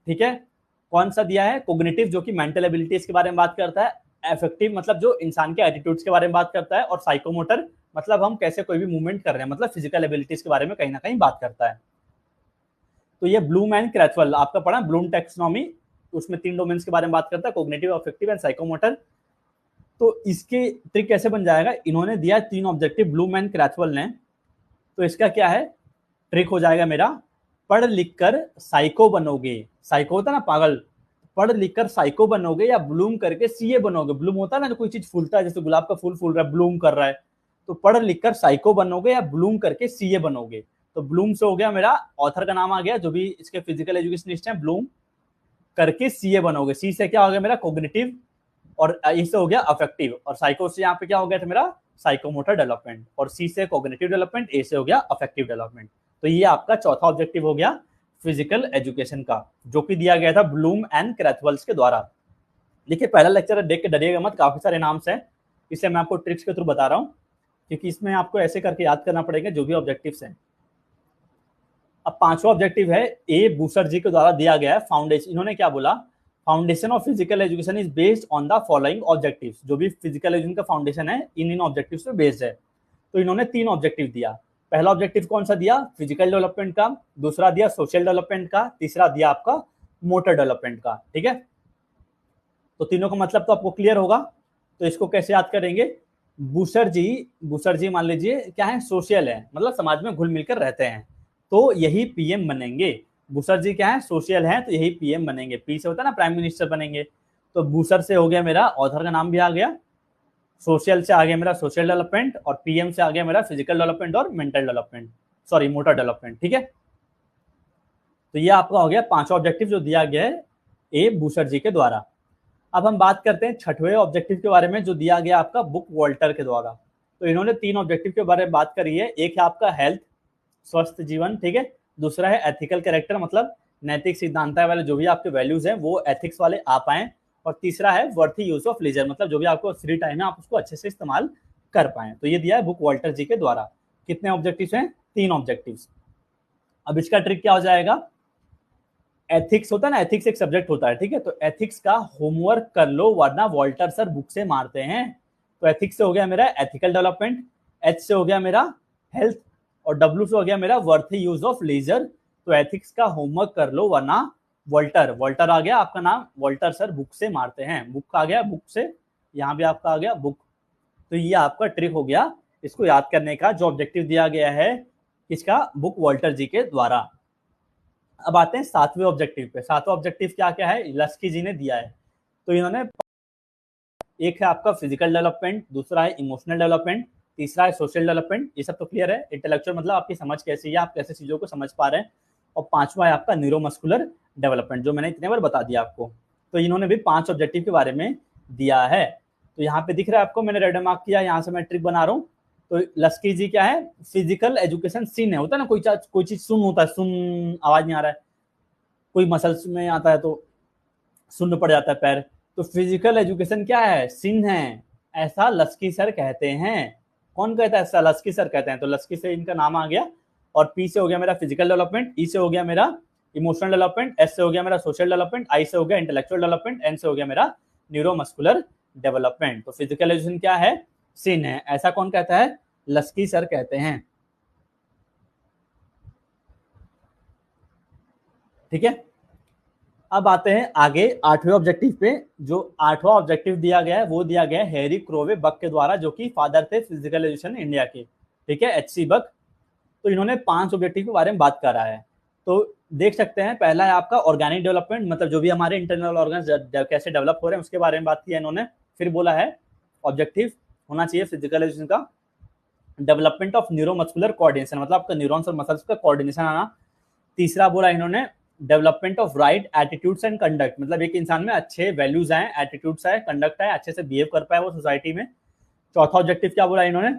ठीक है, कौन सा दिया है, कोग्निटिव जो कि मेंटल एबिलिटीज के बारे में बात करता है, एफेक्टिव मतलब जो इंसान के एटीट्यूड्स के बारे में बात करता है, और साइकोमोटर मतलब हम कैसे कोई भी मूवमेंट कर रहे हैं, मतलब फिजिकल एबिलिटीज के बारे में कहीं ना कहीं बात करता है। तो ये ब्लूम एंड क्रैथवल आपका पढ़ा, ब्लूम टेक्सोनॉमी, उसमें 3 डोमेन्स के बारे में बात करता है, कोग्निटिव, अफेक्टिव एंड साइकोमोटर। तो इसके ट्रिक कैसे बन जाएगा, इन्होंने दिया 3 ऑब्जेक्टिव ब्लूम एंड क्रैथवल ने। तो इसका क्या है, ट्रिक हो जाएगा मेरा, पढ़ लिख कर साइको बनोगे, साइको होता है ना पागल, पढ़ लिख कर साइको बनोगे, या ब्लूम करके सीए बनोगे। ब्लूम होता है ना जो कोई चीज फूलता है, जैसे गुलाब का फूल फूल रहा है, ब्लूम कर रहा है। तो पढ़ लिख कर साइको बनोगे या ब्लूम करके सीए बनोगे। तो ब्लूम से हो गया मेरा, ऑथर का नाम आ गया, जो भी इसके फिजिकल एजुकेशनिस्ट हैं, ब्लूम करके सीए बनोगे। सी से क्या हो गया मेरा, कोग्निटिव, और इससे हो गया अफेक्टिव, और साइको से यहाँ पे क्या हो गया था मेरा, साइकोमोटर डेवलपमेंट, और सी से कोग्निटिव डेवलपमेंट, ए से हो गया अफेक्टिव डेवलपमेंट। तो ये आपका चौथा ऑब्जेक्टिव हो गया फिजिकल एजुकेशन का, जो कि दिया गया था ब्लूम एंड क्रैथवल्स के द्वारा। देखिए पहला लेक्चर देख के डरिएगा मत, काफी सारे नाम्स हैं, इसलिए मैं आपको ट्रिक्स के थ्रू बता रहा हूँ, क्योंकि इसमें आपको ऐसे करके याद करना पड़ेगा जो भी ऑब्जेक्टिव्स हैं। अब पांचवा ऑब्जेक्टिव है ए बूसर जी के द्वारा दिया गया है फाउंडेशन। इन्होंने क्या बोला, foundation of physical education is based on the following objectives. जो भी फिजिकल एजुकेशन का फाउंडेशन है इन ऑब्जेक्टिव्स पे बेस्ड है। तो इन्होंने 3 ऑब्जेक्टिव दिया। पहला ऑब्जेक्टिव कौन सा दिया, फिजिकल डेवलपमेंट का, दूसरा दिया सोशल डेवलपमेंट का, तीसरा दिया आपका मोटर डेवलपमेंट का। ठीक है, तो तीनों का मतलब तो आपको क्लियर होगा। तो इसको कैसे याद करेंगे, बूसर जी मान लीजिए क्या है, सोशल है, मतलब समाज में घुल मिलकर रहते हैं, तो यही पीएम बनेंगे। बूसर जी क्या है, सोशल है, तो यही पीएम बनेंगे। पी से होता है ना प्राइम मिनिस्टर बनेंगे। तो बूसर से हो गया मेरा, ऑथर का नाम भी आ गया, सोशल से आ गया मेरा सोशल डेवलपमेंट, और पीएम से आ गया मेरा फिजिकल डेवलपमेंट और mental development, sorry motor development. ठीक है, तो ये आपका हो गया पांचवा ऑब्जेक्टिव जो दिया गया है ए बूसर जी के द्वारा। अब हम बात करते हैं छठवें ऑब्जेक्टिव के बारे में जो दिया गया आपका बुक वॉल्टर के द्वारा। तो इन्होंने 3 ऑब्जेक्टिव के बारे में बात करी है। एक है आपका हेल्थ, स्वस्थ जीवन, ठीक है। दूसरा है एथिकल कैरेक्टर, मतलब नैतिक सिद्धांत वाले जो भी आपके वैल्यूज हैं वो एथिक्स वाले आ पाए। और तीसरा है वर्थी यूज ऑफ लीजर, मतलब जो भी आपको फ्री टाइम है आप उसको अच्छे से इस्तेमाल कर पाए। तो ये दिया है बुक वॉल्टर जी के द्वारा। कितने ऑब्जेक्टिव्स हैं, 3 ऑब्जेक्टिव्स। अब इसका ट्रिक क्या हो जाएगा, एथिक्स होता है ना, एथिक्स एक सब्जेक्ट होता है, ठीक है। तो एथिक्स का होमवर्क कर लो वरना वॉल्टर सर बुक से मारते हैं। तो एथिक्स से हो गया मेरा एथिकल डेवलपमेंट, एच से हो गया मेरा हेल्थ, और डब्ल्यू से हो गया मेरा वर्थी यूज ऑफ लीजर। तो एथिक्स का होमवर्क कर लो वरना वॉल्टर आ गया आपका नाम, वॉल्टर सर बुक से मारते हैं। बुक आ गया, बुक से यहाँ भी आपका आ गया बुक। तो ये आपका ट्रिक हो गया इसको याद करने का, जो ऑब्जेक्टिव दिया गया है इसका बुक वॉल्टर जी के द्वारा। अब आते हैं 7वें ऑब्जेक्टिव पे। 7वां ऑब्जेक्टिव क्या क्या है, लस्की जी ने दिया है। तो इन्होंने, एक है आपका फिजिकल डेवलपमेंट, दूसरा है इमोशनल डेवलपमेंट, तीसरा है सोशल डेवलपमेंट। ये सब तो क्लियर है। इंटेलेक्चुअल मतलब आपकी समझ कैसी है, आप कैसे चीजों को समझ पा रहे हैं। और पांचवा है आपका न्यूरोमस्कुलर डेवलपमेंट, जो मैंने इतने बार बता दिया आपको। तो इन्होंने भी 5 ऑब्जेक्टिव के बारे में दिया है। तो यहाँ पे दिख रहा है आपको, मैंने रेड मार्क किया, यहाँ से मैं ट्रिक बना रहा हूँ। तो लस्की जी क्या है, फिजिकल एजुकेशन सीन है, होता है ना कोई चीज सुन होता है, सुन आवाज नहीं आ रहा है, कोई मसल्स में आता है तो सुन्न पड़ जाता है पैर। तो फिजिकल एजुकेशन क्या है, सिन है, ऐसा लस्की सर कहते हैं। कौन कहता है ऐसा, लस्की सर कहते हैं। तो लस्की से इनका नाम आ गया। और पी से हो गया मेरा फिजिकल डेवलपमेंट, ई से हो गया मेरा इमोशनल डेवलपमेंट, एस से हो गया मेरा सोशल डेवलपमेंट, आई से हो गया इंटेलेक्चुअल डेवलपमेंट, एन से हो गया मेरा न्यूरोमस्कुलर डेवलपमेंट। तो फिजिकल एजुकेशन क्या है, सिन है, ऐसा कौन कहता है, लस्की सर कहते हैं। ठीक है, अब आते हैं आगे 8वें ऑब्जेक्टिव पे। जो 8वां ऑब्जेक्टिव दिया गया है वो दिया गया है हैरी क्रोवे बक के द्वारा, जो कि फादर थे फिजिकल एजुकेशन इंडिया के, ठीक है, एचसी बक। तो इन्होंने 5 ऑब्जेक्टिव के बारे में बात करा है। तो देख सकते हैं, पहला है आपका ऑर्गेनिक डेवलपमेंट, मतलब जो भी हमारे इंटरनल ऑर्गन कैसे डेवलप हो रहे हैं उसके बारे में बात किया इन्होंने। फिर बोला है ऑब्जेक्टिव होना चाहिए फिजिकल एजुकेशन का डेवलपमेंट ऑफ न्यूरोमस्कुलर कोऑर्डिनेशन, मतलब आपका न्यूरॉन्स और मसल्स का कोऑर्डिनेशन आना। तीसरा बोला इन्होंने development of right attitudes and conduct, मतलब एक इंसान में अच्छे वैल्यूज आए, एटीट्यूड्स आए, कंडक्ट आए, अच्छे से बिहेव कर पाए वो सोसाइटी में। चौथा ऑब्जेक्टिव क्या बोला इन्होंने,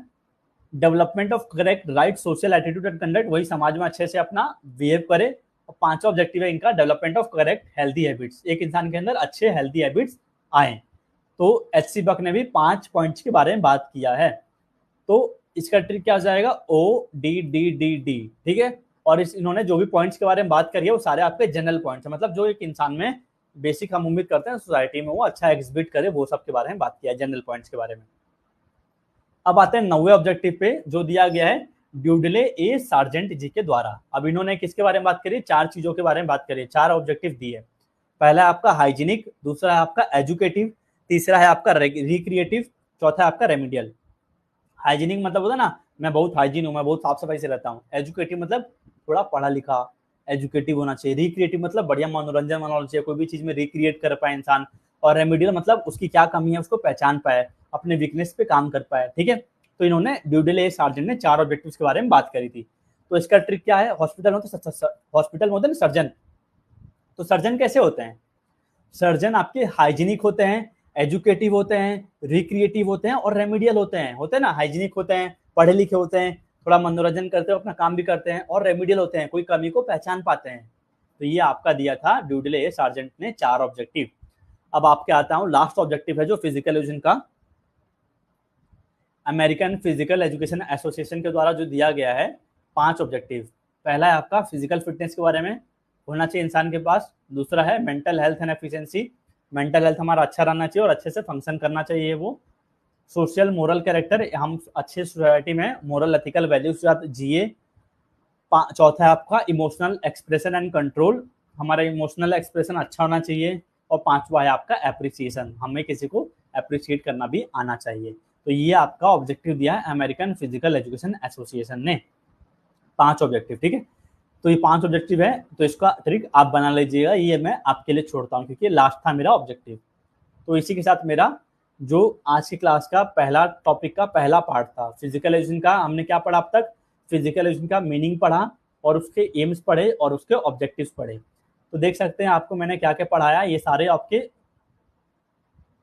development of correct right social attitude and conduct, वही समाज में अच्छे से अपना बिहेव करे। और पांचवा ऑब्जेक्टिव है इनका development of correct healthy habits, एक इंसान के अंदर अच्छे हेल्दी हैबिट्स आए। तो एचसी बक ने भी 5 पॉइंट्स के बारे में बात किया है। तो इसका ट्रिक क्या हो जाएगा, O D D D D, ठीक है। और इन्होंने जो भी पॉइंट्स के बारे में बात करी है वो सारे आपके जनरल पॉइंट्स हैं, मतलब जो एक इंसान में बेसिक हम उम्मीद करते हैं सोसाइटी में वो अच्छा एग्जिबिट करे, वो सब के बारे में बात किया है, जनरल पॉइंट्स के बारे में। अब आते हैं 9वें ऑब्जेक्टिव पे जो दिया गया है ड्यूडले ए सार्जेंट जी के द्वारा। अब इन्होंने किसके बारे में बात करी, 4 चीजों के बारे में बात करी, 4 ऑब्जेक्टिव दिए। पहला है आपका हाइजीनिक, दूसरा है आपका एजुकेटिव, तीसरा है आपका रिक्रिएटिव, चौथा है आपका रेमिडियल। हाइजीनिक मतलब होता है ना, मैं बहुत हाइजीन हूँ, मैं बहुत साफ सफाई से रहता हूँ। एजुकेटिव मतलब थोड़ा पढ़ा लिखा एजुकेटिव होना चाहिए। रिक्रिएटिव मतलब बढ़िया मनोरंजन होना चाहिए, कोई भी चीज में रिक्रिएट कर पाए इंसान। और रेमिडियल मतलब उसकी क्या कमी है उसको पहचान पाए, अपने वीकनेस पे काम कर पाए, ठीक है। तो इन्होंने ड्यूडले सार्जेंट ने 4 ऑब्जेक्टिव्स के बारे में बात करी थी। तो इसका ट्रिक क्या है, हॉस्पिटल में होते हैं ना सर्जन, तो सर्जन कैसे होते हैं, सर्जन आपके हाइजीनिक होते हैं, एजुकेटिव होते हैं, रिक्रिएटिव होते हैं और रेमिडियल होते हैं ना। हाइजीनिक होते हैं, पढ़े लिखे होते हैं, थोड़ा मनोरंजन करते हैं, अपना काम भी करते हैं, और रेमिडियल होते हैं, कोई कमी को पहचान पाते हैं। तो ये आपका दिया था ड्यूडले सार्जेंट ने 4 ऑब्जेक्टिव। अब आपके आता हूं लास्ट ऑब्जेक्टिव है जो फिजिकल एजुकेशन का, अमेरिकन फिजिकल एजुकेशन एसोसिएशन के द्वारा जो दिया गया है 5 ऑब्जेक्टिव। पहला है आपका फिजिकल फिटनेस के बारे में होना चाहिए इंसान के पास, दूसरा है mental health and efficiency, mental health हमारा अच्छा रहना चाहिए और अच्छे से फंक्शन करना चाहिए वो। सोशल मोरल कैरेक्टर, हम अच्छे सोसाइटी में मोरल एथिकल वैल्यूज के साथ जिए। चौथा है आपका इमोशनल एक्सप्रेशन एंड कंट्रोल, हमारा इमोशनल एक्सप्रेशन अच्छा होना चाहिए। और पांचवा है आपका एप्रिसिएशन, हमें किसी को अप्रिशिएट करना भी आना चाहिए। तो ये आपका ऑब्जेक्टिव दिया है अमेरिकन फिजिकल एजुकेशन एसोसिएशन ने, 5 ऑब्जेक्टिव, ठीक है। तो ये 5 ऑब्जेक्टिव है, तो इसका ट्रिक आप बना लीजिएगा, ये मैं आपके लिए छोड़ता हूँ क्योंकि लास्ट था मेरा ऑब्जेक्टिव। तो इसी के साथ मेरा जो आज की क्लास का पहला टॉपिक का पहला पार्ट था फिजिकल एजुकेशन का, हमने क्या पढ़ा अब तक, फिजिकल एजुकेशन का मीनिंग पढ़ा और उसके एम्स पढ़े और उसके ऑब्जेक्टिव्स पढ़े। तो देख सकते हैं आपको मैंने क्या क्या पढ़ाया, ये सारे आपके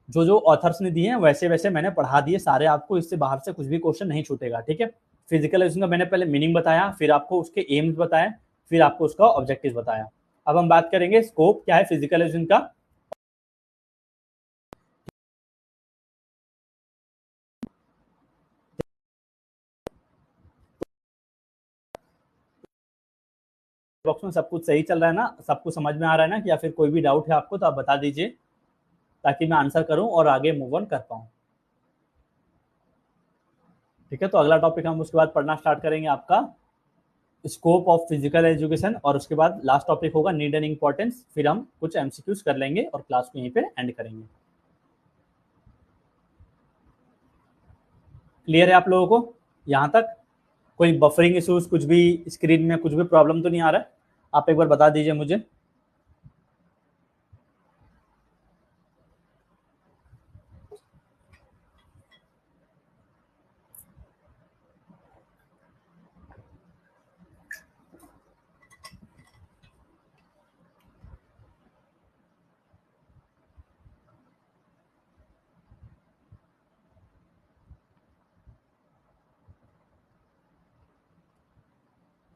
जो जो ऑथर्स ने दिए हैं वैसे वैसे मैंने पढ़ा दिए सारे आपको, इससे बाहर से कुछ भी क्वेश्चन नहीं छूटेगा, ठीक है। फिजिकल एजुकेशन का मैंने पहले मीनिंग बताया, फिर आपको उसके एम्स बताया, फिर आपको उसका ऑब्जेक्टिव बताया। अब हम बात करेंगे स्कोप क्या है फिजिकल एजुकेशन का। बॉक्स में सब कुछ सही चल रहा है ना, सब कुछ समझ में आ रहा है ना, या फिर कोई भी डाउट है आपको तो आप बता दीजिए ताकि मैं आंसर करूं और आगे मूव ऑन कर पाऊं। ठीक है, तो अगला टॉपिक हम उसके बाद पढ़ना स्टार्ट करेंगे आपका स्कोप ऑफ फिजिकल एजुकेशन, और उसके बाद लास्ट टॉपिक होगा नीड एंड इंपॉर्टेंस, फिर हम कुछ एमसीक्यूज कर लेंगे और क्लास को यहीं पे एंड करेंगे। क्लियर है आप लोगों को यहाँ तक? कोई बफरिंग इश्यूज, कुछ भी स्क्रीन में कुछ भी प्रॉब्लम तो नहीं आ रहा है? आप एक बार बता दीजिए मुझे।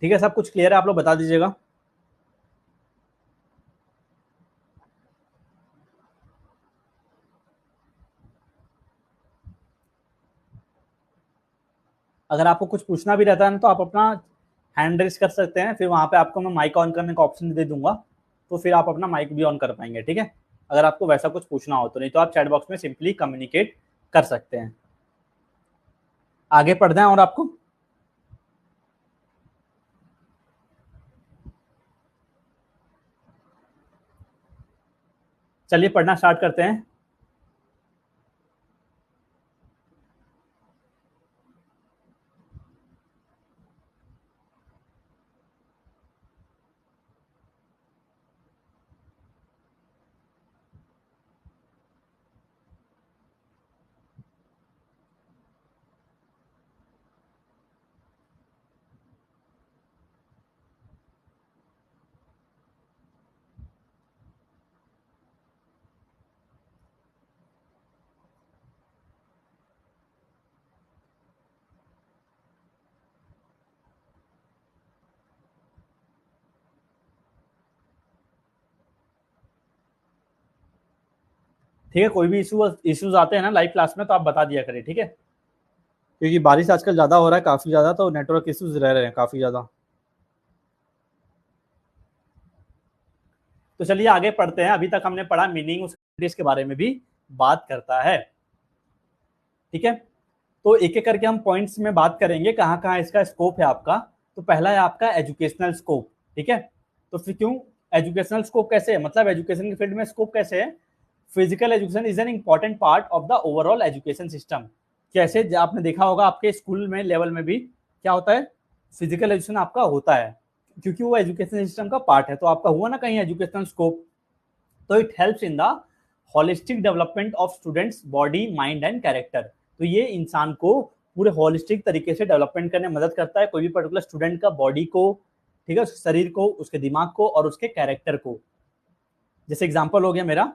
ठीक है, सब कुछ क्लियर है, आप लोग बता दीजिएगा। अगर आपको कुछ पूछना भी रहता है ना तो आप अपना हैंड रेस कर सकते हैं, फिर वहां पे आपको मैं माइक ऑन करने का ऑप्शन दे दूंगा, तो फिर आप अपना माइक भी ऑन कर पाएंगे, ठीक है, अगर आपको वैसा कुछ पूछना हो तो। नहीं तो आप चैट बॉक्स में सिंपली कम्युनिकेट कर सकते हैं। आगे पढ़ना है और आपको चलिए पढ़ना स्टार्ट करते हैं। ठीक है, कोई भी इश्यूज आते हैं ना लाइव क्लास में तो आप बता दिया करें, ठीक है, क्योंकि बारिश आजकल ज्यादा हो रहा है, काफी ज्यादा, तो नेटवर्क इश्यूज रह रहे हैं काफी ज्यादा। तो चलिए आगे पढ़ते हैं। अभी तक हमने पढ़ा मीनिंग, उसके बारे में भी बात करता है, ठीक है। तो एक एक करके हम पॉइंट्स में बात करेंगे कहाँ कहाँ इसका स्कोप है आपका। तो पहला है आपका एजुकेशनल स्कोप, ठीक है। तो फिर क्यों एजुकेशनल स्कोप कैसे है, मतलब एजुकेशन के फील्ड में स्कोप कैसे है। Physical education is an important part of the overall education system. कैसे, आपने देखा होगा आपके स्कूल में लेवल में भी क्या होता है, फिजिकल एजुकेशन आपका होता है, क्योंकि वो एजुकेशन सिस्टम का पार्ट है। तो आपका हुआ ना कहीं एजुकेशनल स्कोप। तो it helps in the holistic development of students body mind and character. तो ये इंसान को पूरे होलिस्टिक तरीके से डेवलपमेंट करने में मदद करता है, कोई भी पर्टिकुलर स्टूडेंट का बॉडी को, ठीक है, उसके शरीर को, उसके दिमाग को और उसके कैरेक्टर को। जैसे एग्जांपल हो गया मेरा,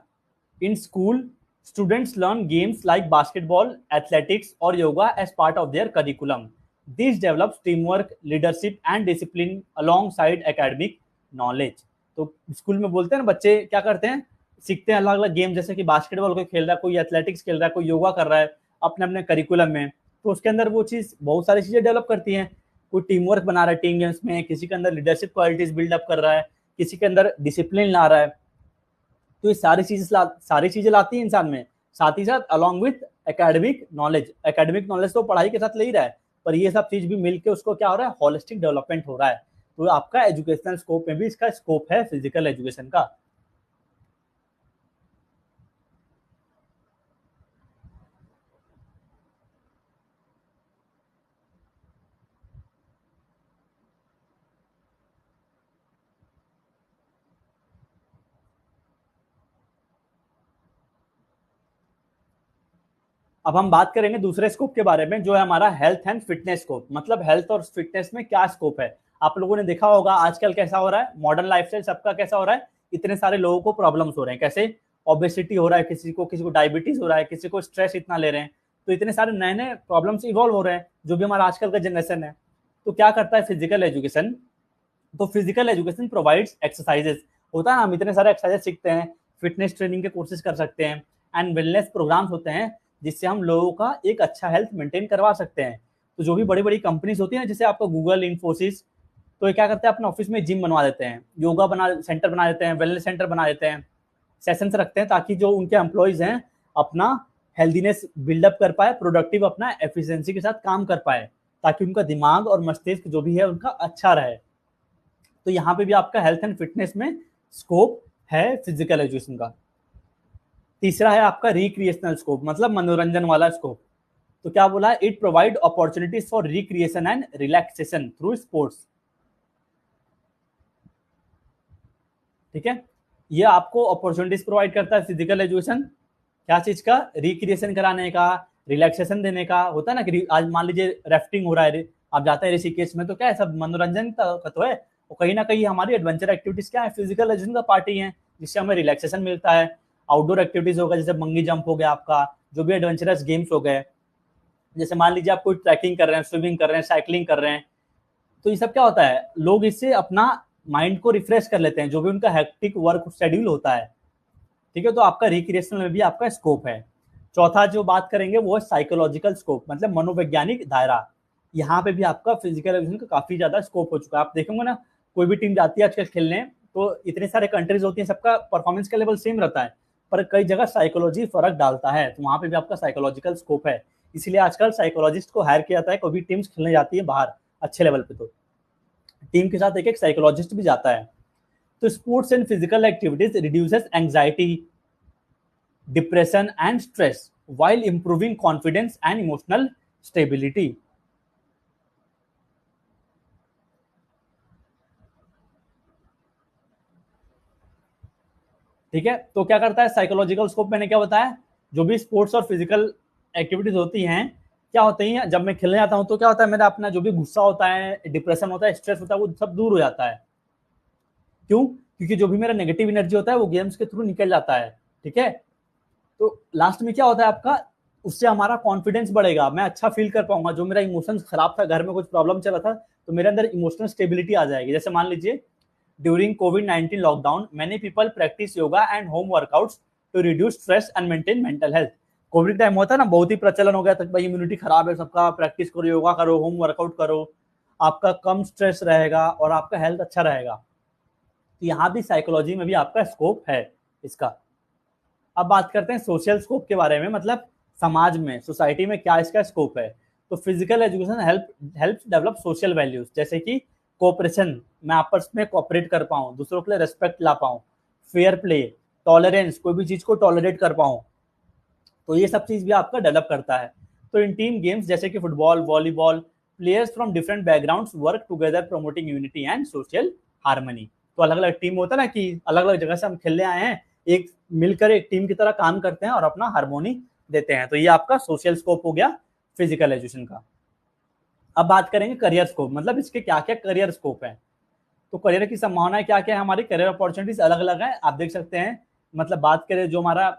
in school students learn games like basketball, athletics और yoga as part of their curriculum. This develops team work, leadership and discipline alongside academic knowledge. तो स्कूल में बोलते हैं ना बच्चे क्या करते हैं, सीखते हैं अलग अलग गेम, जैसे कि बास्केटबॉल कोई खेल रहा है, कोई एथलेटिक्स खेल रहा है, कोई योगा कर रहा है अपने अपने करिकुलम में, तो उसके अंदर वो चीज़ बहुत सारी चीज़ें डेवलप करती हैं। कोई टीम वर्क बना रहा है टीम गेम्स में, किसी के अंदर लीडरशिप क्वालिटीज बिल्डअप कर रहा है, किसी के अंदर डिसिप्लिन ला रहा है। तो ये सारी चीजें लाती है इंसान में, साथ ही साथ अलॉन्ग विथ एकेडमिक नॉलेज तो पढ़ाई के साथ ले ही रहा है, पर ये सब चीज भी मिलके उसको क्या हो रहा है, होलिस्टिक डेवलपमेंट हो रहा है। तो आपका एजुकेशनल स्कोप में भी इसका स्कोप है फिजिकल एजुकेशन का। अब हम बात करेंगे दूसरे स्कोप के बारे में, जो है हमारा हेल्थ एंड फिटनेस स्कोप। मतलब हेल्थ और फिटनेस में क्या स्कोप है। आप लोगों ने देखा होगा आजकल कैसा हो रहा है, मॉडर्न लाइफस्टाइल सबका कैसा हो रहा है, इतने सारे लोगों को प्रॉब्लम्स हो रहे हैं। कैसे? ओबेसिटी हो रहा है, किसी को डायबिटीज हो रहा है, किसी को स्ट्रेस इतना ले रहे हैं। तो इतने सारे नए नए प्रॉब्लम्स इवॉल्व हो रहे हैं, जो भी हमारा आजकल का जनरेशन है। तो क्या करता है फिजिकल एजुकेशन, तो फिजिकल एजुकेशन प्रोवाइड्स एक्सरसाइजेस। होता है ना, हम इतने सारे एक्सरसाइजेस सीखते हैं, फिटनेस ट्रेनिंग के कोर्सेज कर सकते हैं, एंड वेलनेस प्रोग्राम्स होते हैं, जिससे हम लोगों का एक अच्छा हेल्थ मेंटेन करवा सकते हैं। तो जो भी बड़ी बड़ी कंपनीज होती है ना, जैसे आपका गूगल, इन्फोसिस, तो ये क्या करते हैं, अपने ऑफिस में जिम बनवा देते हैं, योगा सेंटर बना देते हैं, वेलनेस सेंटर बना देते हैं, सेशंस रखते हैं, ताकि जो उनके एम्प्लॉयज हैं अपना हेल्दीनेस बिल्डअप कर पाए, प्रोडक्टिव अपना एफिशिएंसी के साथ काम कर पाए, ताकि उनका दिमाग और मस्तिष्क जो भी है उनका अच्छा रहे। तो यहाँ पे भी आपका हेल्थ एंड फिटनेस में स्कोप है फिजिकल एजुकेशन का। तीसरा है आपका रिक्रिएशनल स्कोप, मतलब मनोरंजन वाला स्कोप। तो क्या बोला है, it provide opportunities for recreation and relaxation through sports. ठीक है, ये आपको अपॉर्चुनिटीज प्रोवाइड करता है फिजिकल एजुकेशन, क्या चीज का, रिक्रिएशन कराने का, रिलैक्सेशन देने का। होता है ना कि आज मान लीजिए राफ्टिंग हो रहा है, आप जाते हैं ऋषिकेश में, तो क्या है, सब मनोरंजन का तो है, और कहीं ना कहीं हमारी एडवेंचर एक्टिविटीज क्या है, फिजिकल एजुकेशन का पार्ट ही है, जिससे हमें रिलैक्सेशन मिलता है। आउटडोर एक्टिविटीज होगा, जैसे बंगी जंप हो गया आपका, जो भी एडवेंचरस गेम्स हो गए, जैसे मान लीजिए आप कोई ट्रैकिंग कर रहे हैं, स्विमिंग कर रहे हैं, साइकिलिंग कर रहे हैं, तो ये सब क्या होता है, लोग इससे अपना माइंड को रिफ्रेश कर लेते हैं, जो भी उनका हेक्टिक वर्क शेड्यूल होता है। ठीक है, तो आपका रिक्रिएशनल में भी आपका स्कोप है। चौथा जो बात करेंगे वो है साइकोलॉजिकल स्कोप, मतलब मनोवैज्ञानिक दायरा। यहाँ पे भी आपका फिजिकल एजुकेशन का काफी ज्यादा स्कोप हो चुका है। आप देखेंगे ना, कोई भी टीम जाती है आजकल खेलने, तो इतने सारे कंट्रीज होती हैं, सबका परफॉर्मेंस का लेवल सेम रहता है, पर कई जगह साइकोलॉजी फर्क डालता है, तो वहां पे भी आपका साइकोलॉजिकल स्कोप है। इसीलिए आजकल साइकोलॉजिस्ट को हायर किया जाता है, कोई भी टीम्स खेलने जाती है बाहर अच्छे लेवल पे, तो टीम के साथ एक एक साइकोलॉजिस्ट भी जाता है। तो sports and physical activities reduces anxiety, depression and stress while improving confidence and emotional stability। ठीक है, तो क्या करता है साइकोलॉजिकल स्कोप, मैंने क्या बताया, जो भी स्पोर्ट्स और फिजिकल एक्टिविटीज होती हैं, क्या होती हैं, जब मैं खेलने जाता हूं तो क्या होता है, मेरा अपना जो भी गुस्सा होता है, डिप्रेशन होता है, स्ट्रेस होता है, वो सब दूर हो जाता है। क्यों? क्योंकि जो भी मेरा नेगेटिव एनर्जी होता है वो गेम्स के थ्रू निकल जाता है। ठीक है, तो लास्ट में क्या होता है आपका, उससे हमारा कॉन्फिडेंस बढ़ेगा, मैं अच्छा फील कर पाऊंगा। जो मेरा इमोशंस खराब था, घर में कुछ प्रॉब्लम चला था, तो मेरे अंदर इमोशनल स्टेबिलिटी आ जाएगी। जैसे मान लीजिए ड्यूरिंग कोविड-19 lockdown many people practice yoga and home workouts to reduce stress and maintain mental health. Covid time होता है ना, बहुत ही प्रचलन हो गया था, भाई इम्यूनिटी खराब है सबका, प्रैक्टिस करो, योगा करो, होम वर्कआउट करो, आपका कम स्ट्रेस रहेगा और आपका हेल्थ अच्छा रहेगा। तो यहाँ भी साइकोलॉजी में भी आपका स्कोप है इसका। अब बात करते हैं सोशल स्कोप के बारे में, मतलब समाज में, सोसाइटी में क्या इसका स्कोप है। तो physical education help develop social values, जैसे कि कोऑपरेशन, मैं आपस में कोऑपरेट कर पाऊँ, दूसरों के लिए रेस्पेक्ट ला पाऊँ, फेयर प्ले, टॉलरेंस, कोई भी चीज को टॉलरेट कर पाऊँ, तो ये सब चीज भी आपका डेवलप करता है। तो इन टीम गेम्स जैसे कि football, volleyball, players from different backgrounds work together promoting unity and social harmony. तो अलग अलग टीम होता है ना, कि अलग अलग जगह से हम खेलने आए हैं, एक मिलकर एक टीम की तरह काम करते हैं और अपना हार्मोनी देते हैं। तो ये आपका सोशल स्कोप हो गया फिजिकल एजुकेशन का। अब बात करेंगे करियर स्कोप, मतलब इसके क्या क्या करियर स्कोप है। तो करियर की संभावनाएं क्या क्या है, हमारी करियर अपॉर्चुनिटीज अलग अलग है, आप देख सकते हैं। मतलब बात करें जो हमारा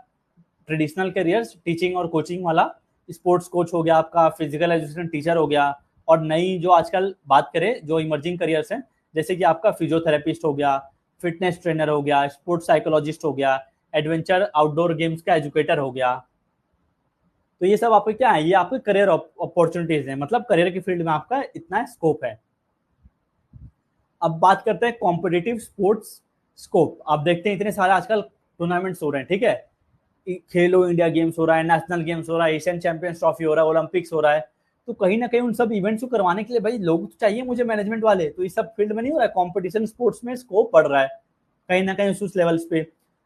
ट्रेडिशनल करियर्स, टीचिंग और कोचिंग वाला, स्पोर्ट्स कोच हो गया आपका, फिजिकल एजुकेशन टीचर हो गया, और नई जो आजकल बात करें जो इमर्जिंग करियर्स हैं, जैसे कि आपका फिजियोथेरेपिस्ट हो गया, फिटनेस ट्रेनर हो गया, स्पोर्ट्स साइकोलॉजिस्ट हो गया, एडवेंचर आउटडोर गेम्स का एजुकेटर हो गया। तो ये सब आपके क्या है, ये आपके करियर अपॉर्चुनिटीज हैं, मतलब करियर की फील्ड में आपका इतना स्कोप है। अब बात करते हैं कॉम्पिटिटिव स्पोर्ट्स स्कोप। आप देखते हैं इतने सारे आजकल टूर्नामेंट्स हो रहे हैं, ठीक है, खेलो इंडिया गेम्स हो रहा है, नेशनल गेम्स हो रहा है, एशियन चैंपियंस ट्रॉफी हो रहा है, ओलंपिक्स हो रहा है। तो कहीं ना कहीं उन सब इवेंट्स को करवाने के लिए भाई लोग तो चाहिए मुझे मैनेजमेंट वाले, तो इस सब फील्ड में नहीं हो रहा है, कॉम्पिटिशन स्पोर्ट्स में स्कोप बढ़ रहा है कहीं ना कहीं उस लेवल्स पे।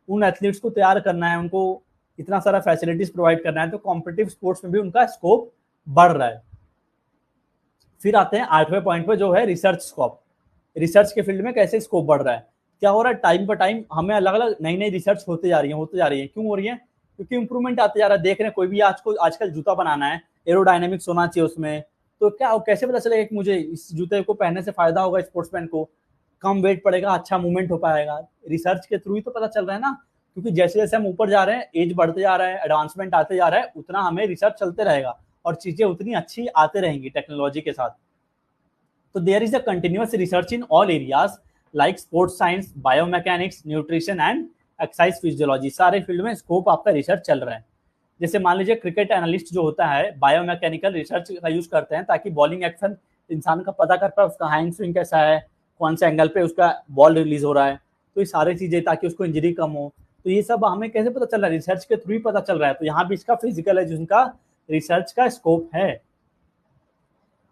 उन एथलीट्स को तैयार करना है, उनको इतना सारा फैसिलिटीज प्रोवाइड करना है, तो कॉम्पिटिटिव स्पोर्ट्स में भी उनका स्कोप बढ़ रहा है। फिर आते हैं 8वें पॉइंट पे, जो है रिसर्च स्कोप। रिसर्च के फील्ड में कैसे स्कोप बढ़ रहा है, क्या हो रहा है, टाइम पर टाइम हमें अलग अलग नई नई रिसर्च होते जा रही है। क्यों हो रही है, क्योंकि इंप्रूवमेंट आते जा रहा है। देख रहे हैं कोई भी आजकल जूता बनाना है, एरोडायनेमिक्स होना चाहिए उसमें, तो क्या कैसे पता चलेगा कि मुझे इस जूते को पहनने से फायदा होगा स्पोर्ट्समैन को, कम वेट पड़ेगा, अच्छा मूवमेंट हो पाएगा। रिसर्च के थ्रू ही तो पता चल रहा है ना, क्योंकि जैसे जैसे हम ऊपर जा रहे हैं, एज बढ़ते जा रहा है, एडवांसमेंट आते जा रहा है, उतना हमें रिसर्च चलते रहेगा और चीजें उतनी अच्छी आते रहेंगी टेक्नोलॉजी के साथ। तो there is a continuous research in all areas like sports science, biomechanics, nutrition and exercise physiology. सारे फील्ड में स्कोप आपका रिसर्च चल रहा है। जैसे मान लीजिए क्रिकेट एनालिस्ट जो होता है, बायोमैकेनिकल रिसर्च का यूज करते हैं ताकि बॉलिंग एक्शन इंसान का पता कर पाए, उसका हैंड स्विंग कैसा है, कौन से एंगल पे उसका बॉल रिलीज हो रहा है, तो ये सारी चीजें, ताकि उसको इंजरी कम हो। तो ये सब हमें कैसे पता चल रहा है, रिसर्च के थ्रू ही पता चल रहा है। तो यहाँ भी इसका फिजिकल एजुकेशन का रिसर्च का स्कोप है।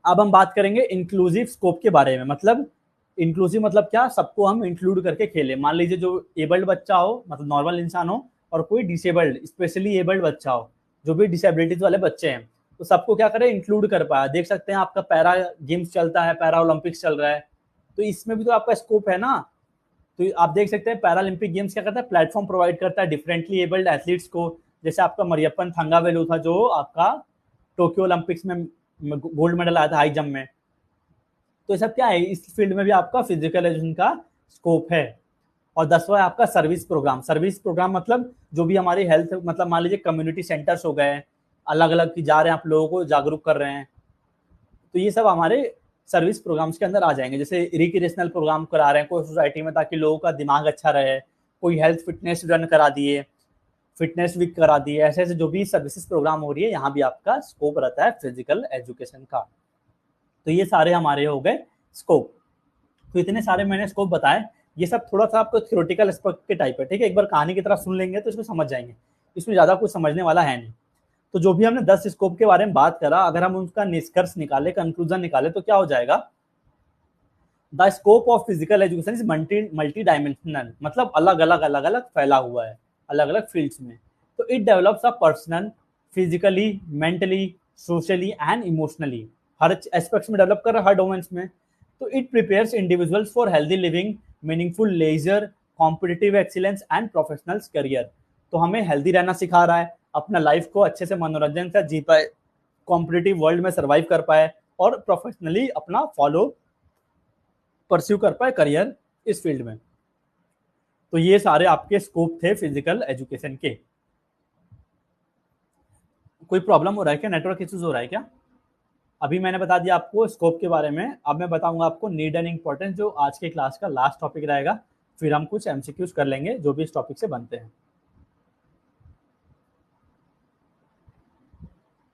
अब हम बात करेंगे इंक्लूसिव स्कोप के बारे में। मतलब इंक्लूसिव मतलब क्या, सबको हम इंक्लूड करके खेले। मान लीजिए जो एबल्ड बच्चा हो, मतलब नॉर्मल इंसान हो, और कोई डिसेबल्ड स्पेशली एबल्ड बच्चा हो, जो भी डिसेबिलिटीज वाले बच्चे हैं, तो सबको क्या करें, इंक्लूड कर पाया। देख सकते हैं आपका पैरा गेम्स चलता है, पैरा ओलंपिक्स चल रहा है, तो इसमें भी तो आपका स्कोप है ना। तो आप देख सकते हैं पैरालंपिक गेम्स क्या करता है, प्लेटफॉर्म प्रोवाइड करता है डिफरेंटली एबल्ड एथलीट्स को। जैसे आपका मरियप्पन थंगावेलु था, जो आपका टोक्यो ओलंपिक्स में गोल्ड मेडल आया था हाई जंप में। तो ये सब क्या है, इस फील्ड में भी आपका फिजिकल एजुकेशन का स्कोप है। और 10वां है आपका सर्विस प्रोग्राम। सर्विस प्रोग्राम मतलब जो भी हमारी हेल्थ, मतलब मान लीजिए कम्युनिटी सेंटर्स हो गए, अलग अलग की जा रहे हैं, आप लोगों को जागरूक कर रहे हैं, तो ये सब हमारे सर्विस प्रोग्राम्स के अंदर आ जाएंगे। जैसे रिक्रिएशनल प्रोग्राम करा रहे हैं कोई सोसाइटी में, ताकि लोगों का दिमाग अच्छा रहे, कोई हेल्थ फिटनेस रन करा दिए, फिटनेस वीक करा दिए, ऐसे ऐसे जो भी सर्विसेज प्रोग्राम हो रही है, यहाँ भी आपका स्कोप रहता है फिजिकल एजुकेशन का। तो ये सारे हमारे हो गए स्कोप। तो इतने सारे मैंने स्कोप बताए। ये सब थोड़ा सा आपको थ्योरेटिकल एस्पेक्ट के टाइप है, ठीक है, एक बार कहानी की तरह सुन लेंगे तो इसको समझ जाएंगे, इसमें ज्यादा कुछ समझने वाला है नहीं। तो जो भी हमने 10 स्कोप के बारे में बात करा, अगर हम उसका निष्कर्ष निकाले, कंक्लूजन निकाले, तो क्या हो जाएगा, the scope of physical education is multi dimensional, मतलब अलग अलग फैला हुआ है अलग अलग फील्ड्स में। तो it develops a personal, physically, mentally, socially and emotionally, हर एस्पेक्ट्स में डेवलप कर रहा है, हर डोमेन्स में। तो it prepares individuals for healthy living, meaningful leisure, competitive excellence and professional career. तो हमें हेल्दी रहना सिखा रहा है, अपना लाइफ को अच्छे से मनोरंजन से जी पाए, कॉम्पिटिटिव वर्ल्ड में सर्वाइव कर पाए, और प्रोफेशनली अपना परस्यू कर पाए करियर इस फील्ड में। तो ये सारे आपके स्कोप थे फिजिकल एजुकेशन के। कोई प्रॉब्लम हो रहा है क्या, नेटवर्क इश्यूज हो रहा है क्या? अभी मैंने बता दिया आपको स्कोप के बारे में। अब मैं बताऊंगा आपको नीड एंड इंपॉर्टेंस, जो आज के क्लास का लास्ट टॉपिक रहेगा। फिर हम कुछ एमसीक्यूज कर लेंगे जो भी इस टॉपिक से बनते हैं।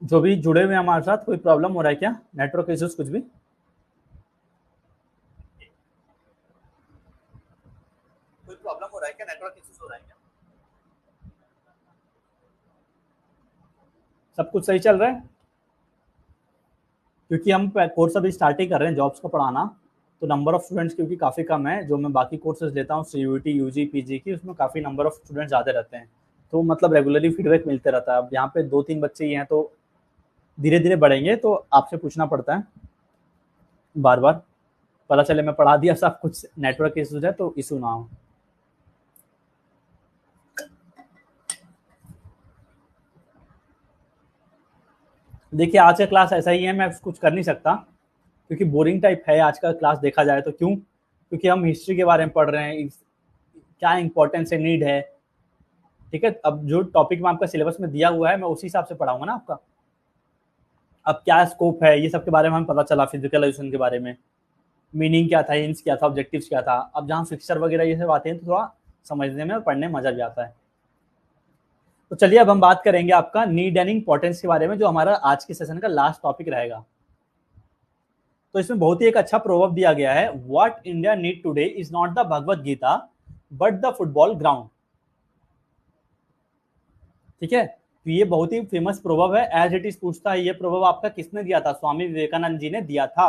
जो भी जुड़े हुए हैं हमारे साथ, कोई प्रॉब्लम हो रहा है क्या, नेटवर्क इश्यूज कुछ भी? कोई प्रॉब्लम हो रहा है क्या, नेटवर्क इश्यूज हो रहा है क्या? सब कुछ सही चल रहा है? क्योंकि हम कोर्स अभी स्टार्ट ही कर रहे हैं जॉब्स का पढ़ाना, तो नंबर ऑफ स्टूडेंट्स क्योंकि काफ़ी कम है। जो मैं बाकी कोर्सेज लेता हूँ CUET, UG, PG की, उसमें काफ़ी नंबर ऑफ स्टूडेंट्स ज़्यादा रहते हैं, तो मतलब रेगुलरली फीडबैक मिलते रहता है। अब यहाँ पे 2-3 बच्चे ही हैं, तो धीरे धीरे बढ़ेंगे, तो आपसे पूछना पड़ता है बार बार, पता चले मैं पढ़ा दिया सब कुछ, नेटवर्क इशूज है तो इशू ना हो। देखिए आज का क्लास ऐसा ही है, मैं कुछ कर नहीं सकता, क्योंकि बोरिंग टाइप है आज का क्लास देखा जाए तो। क्यों? क्योंकि हम हिस्ट्री के बारे में पढ़ रहे हैं, क्या इंपॉर्टेंस है, नीड है, ठीक है। अब जो टॉपिक में आपका सिलेबस में दिया हुआ है, मैं उसी हिसाब से पढ़ाऊंगा ना आपका। अब क्या स्कोप है, ये सब के बारे में हमें पता चला, फिजिकल एजुकेशन के बारे में मीनिंग क्या था, एम्स क्या था, ऑब्जेक्टिव्स क्या था। अब जहाँ फिक्सर वगैरह ये सब आते हैं, तो थोड़ा समझने में और पढ़ने में मजा भी आता है। तो चलिए अब हम बात करेंगे आपका नीड एंड इंपॉर्टेंस के बारे में, जो हमारा आज के सेशन का लास्ट टॉपिक रहेगा। तो इसमें बहुत ही एक अच्छा प्रोवर्ब दिया गया है, what India need today is not the Bhagavad Gita but the football ground. ठीक है, तो ये बहुत ही फेमस प्रोवर्ब है। एज इट इज पूछता है, ये प्रोवर्ब आपका किसने दिया था? स्वामी विवेकानंद जी ने दिया था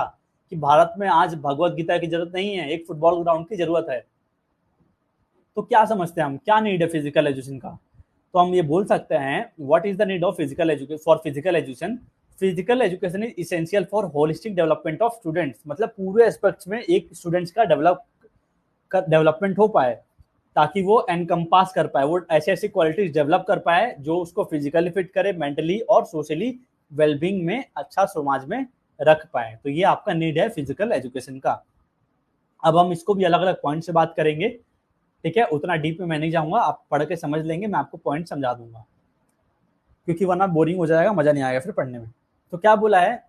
कि भारत में आज भगवत गीता की जरूरत नहीं है, एक फुटबॉल ग्राउंड की जरूरत है। तो क्या समझते हैं हम, क्या नीड है फिजिकल एजुकेशन का? तो हम ये बोल सकते हैं, what is the need of physical education for physical education? Physical education is essential for holistic development of students, मतलब पूरे एस्पेक्ट्स में एक स्टूडेंट्स का डेवलपमेंट हो पाए, ताकि वो एनकम्पास कर पाए, वो ऐसी ऐसी क्वालिटीज डेवलप कर पाए जो उसको फिजिकली फिट करे, मेंटली और सोशली वेलबींग में अच्छा समाज में रख पाए। तो ये आपका नीड है फिजिकल एजुकेशन का। अब हम इसको भी अलग अलग पॉइंट से बात करेंगे, ठीक है, उतना डीप में मैं नहीं जाऊंगा, आप पढ़ के समझ लेंगे, मैं आपको पॉइंट समझा दूंगा, क्योंकि वरना बोरिंग हो जाएगा, मजा नहीं आएगा फिर पढ़ने में। तो क्या बोला है,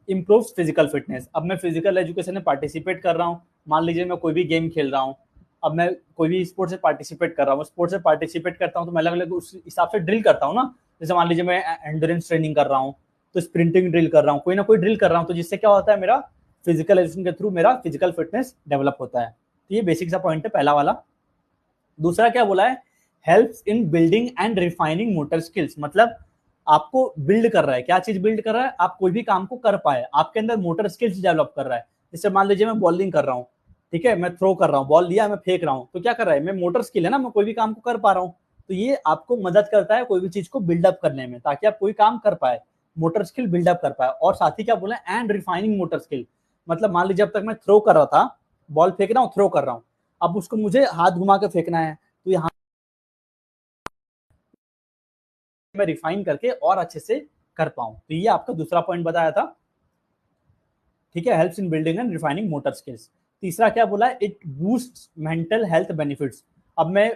इम्प्रूव फिजिकल फिटनेस। अब मैं फिजिकल एजुकेशन में पार्टिसिपेट कर रहा हूँ, मान लीजिए मैं कोई भी गेम खेल रहा हूँ, अब मैं कोई भी स्पोर्ट से पार्टिसिपेट कर रहा हूँ, स्पोर्ट से पार्टिसिपेट करता हूँ तो मैं अलग अलग उस हिसाब से ड्रिल करता हूँ ना। जैसे मान लीजिए मैं एंड्योरेंस ट्रेनिंग कर रहा हूँ, तो स्प्रिंटिंग ड्रिल कर रहा हूँ, कोई ना कोई ड्रिल कर रहा हूँ, तो जिससे क्या होता है, मेरा फिजिकल एजुकेशन के थ्रू मेरा फिजिकल फिटनेस डेवलप होता है। तो ये बेसिक सा पॉइंट है पहला वाला। दूसरा क्या बोला है, helps in building and refining motor skills, मतलब आपको बिल्ड कर रहा है, क्या चीज बिल्ड कर रहा है, आप कोई भी काम को कर पाए, आपके अंदर मोटर स्किल्स डेवलप कर रहा है। जैसे मान लीजिए मैं बॉलिंग कर रहा हूँ, ठीक है, मैं थ्रो कर रहा हूँ, बॉल लिया मैं फेंक रहा हूँ, तो क्या कर रहा है, मैं मोटर स्किल है ना, मैं कोई भी काम को कर पा रहा हूँ। तो ये आपको मदद करता है कोई भी चीज को बिल्डअप करने में, ताकि आप कोई काम कर पाए, मोटर स्किल बिल्डअप कर पाए। और साथ ही क्या बोला, एंड रिफाइनिंग मोटर स्किल, मतलब मान लीजिए अब तक मैं थ्रो कर रहा था, बॉल फेंक रहा हूँ, थ्रो कर रहा हूँ, अब उसको मुझे हाथ घुमा के फेंकना है, तो यहाँ मैं रिफाइन करके और अच्छे से कर पाऊं। तो ये आपका दूसरा पॉइंट बताया था, ठीक है, helps in building and refining motor skills. तीसरा क्या बोला है, it boost mental health benefits. अब मैं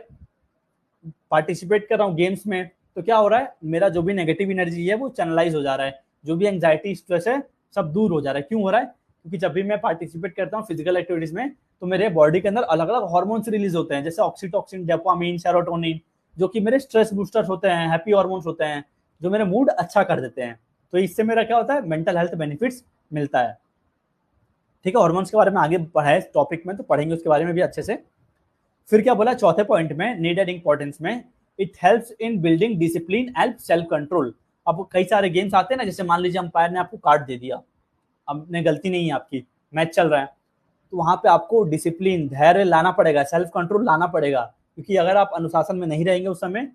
पार्टिसिपेट कर रहा हूँ गेम्स में, तो क्या हो रहा है, मेरा जो भी नेगेटिव एनर्जी है वो चैनलाइज हो जा रहा है, जो भी एंग्जाइटी स्ट्रेस है सब दूर हो जा रहा है। क्यों हो रहा है, क्योंकि जब भी मैं पार्टिसिपेट करता हूँ फिजिकल एक्टिविटीज में, तो मेरे बॉडी के अंदर अलग अलग हार्मोन्स रिलीज होते हैं, जैसे ऑक्सीटोसिन, डोपामिन, सेरोटोनिन, जो कि मेरे स्ट्रेस बूस्टर्स होते हैं, हैप्पी हार्मोन्स होते हैं, जो मेरा मूड अच्छा कर देते हैं। तो इससे मेरा क्या होता है, मेंटल हेल्थ बेनिफिट्स मिलता है। ठीक है, हार्मोन्स के बारे में आगे पढ़ा है टॉपिक में, तो पढ़ेंगे उसके बारे में भी अच्छे से। फिर क्या बोला चौथे पॉइंट में, नीडेड इंपॉर्टेंस में, it helps in building discipline and self control. अब कई सारे गेम्स आते हैं ना, जैसे मान लीजिए अंपायर ने आपको कार्ड दे दिया, अब ने गलती नहीं है आपकी, मैच चल रहा है, तो वहां पे आपको डिसिप्लिन, धैर्य लाना पड़ेगा, सेल्फ कंट्रोल लाना पड़ेगा, क्योंकि अगर आप अनुशासन में नहीं रहेंगे उस समय,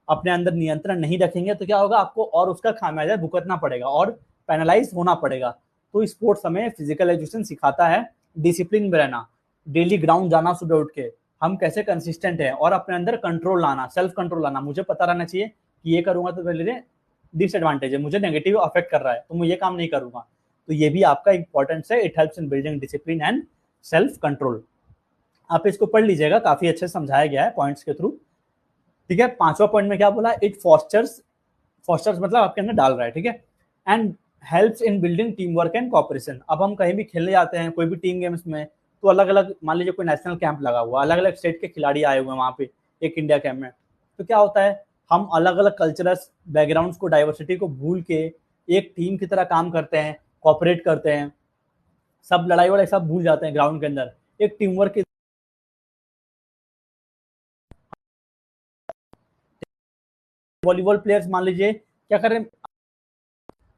अपने अंदर नियंत्रण नहीं रखेंगे, तो क्या होगा, आपको और उसका खामियाजा भुगतना पड़ेगा और पेनलाइज होना पड़ेगा। तो स्पोर्ट्स हमें फिजिकल एजुकेशन सिखाता है डिसिप्लिन में रहना, डेली ग्राउंड जाना सुबह उठ के, हम कैसे कंसिस्टेंट है, और अपने अंदर कंट्रोल लाना, सेल्फ कंट्रोल लाना। मुझे पता रहना चाहिए कि ये करूंगा तो मेरे डिसएडवांटेज है, मुझे नेगेटिव अफेक्ट कर रहा है, तो मैं ये काम नहीं करूंगा। तो ये भी आपका इंपॉर्टेंस है, it helps in building discipline and self control. आप इसको पढ़ लीजिएगा, काफी अच्छे से समझाया गया है पॉइंट्स के थ्रू। ठीक है, पांचवा पॉइंट में क्या बोला, इट फॉस्टर्स, फॉस्टर्स मतलब आपके अंदर डाल रहा है, ठीक है, and helps in building team work and cooperation. अब हम कहीं भी खेलने जाते हैं, कोई भी टीम गेम्स में, तो अलग अलग, मान लीजिए कोई नेशनल कैंप लगा हुआ, अलग अलग स्टेट के खिलाड़ी आए हुए हैं वहां पे एक इंडिया कैंप में, तो क्या होता है, हम अलग अलग कल्चरल बैकग्राउंड्स को, डाइवर्सिटी को भूल के एक टीम की तरह काम करते हैं, कॉपरेट करते हैं, सब लड़ाई वड़ाई सब भूल जाते हैं ग्राउंड के अंदर, एक टीम वर्क की। वॉलीबॉल प्लेयर्स मान लीजिए क्या कर रहे हैं,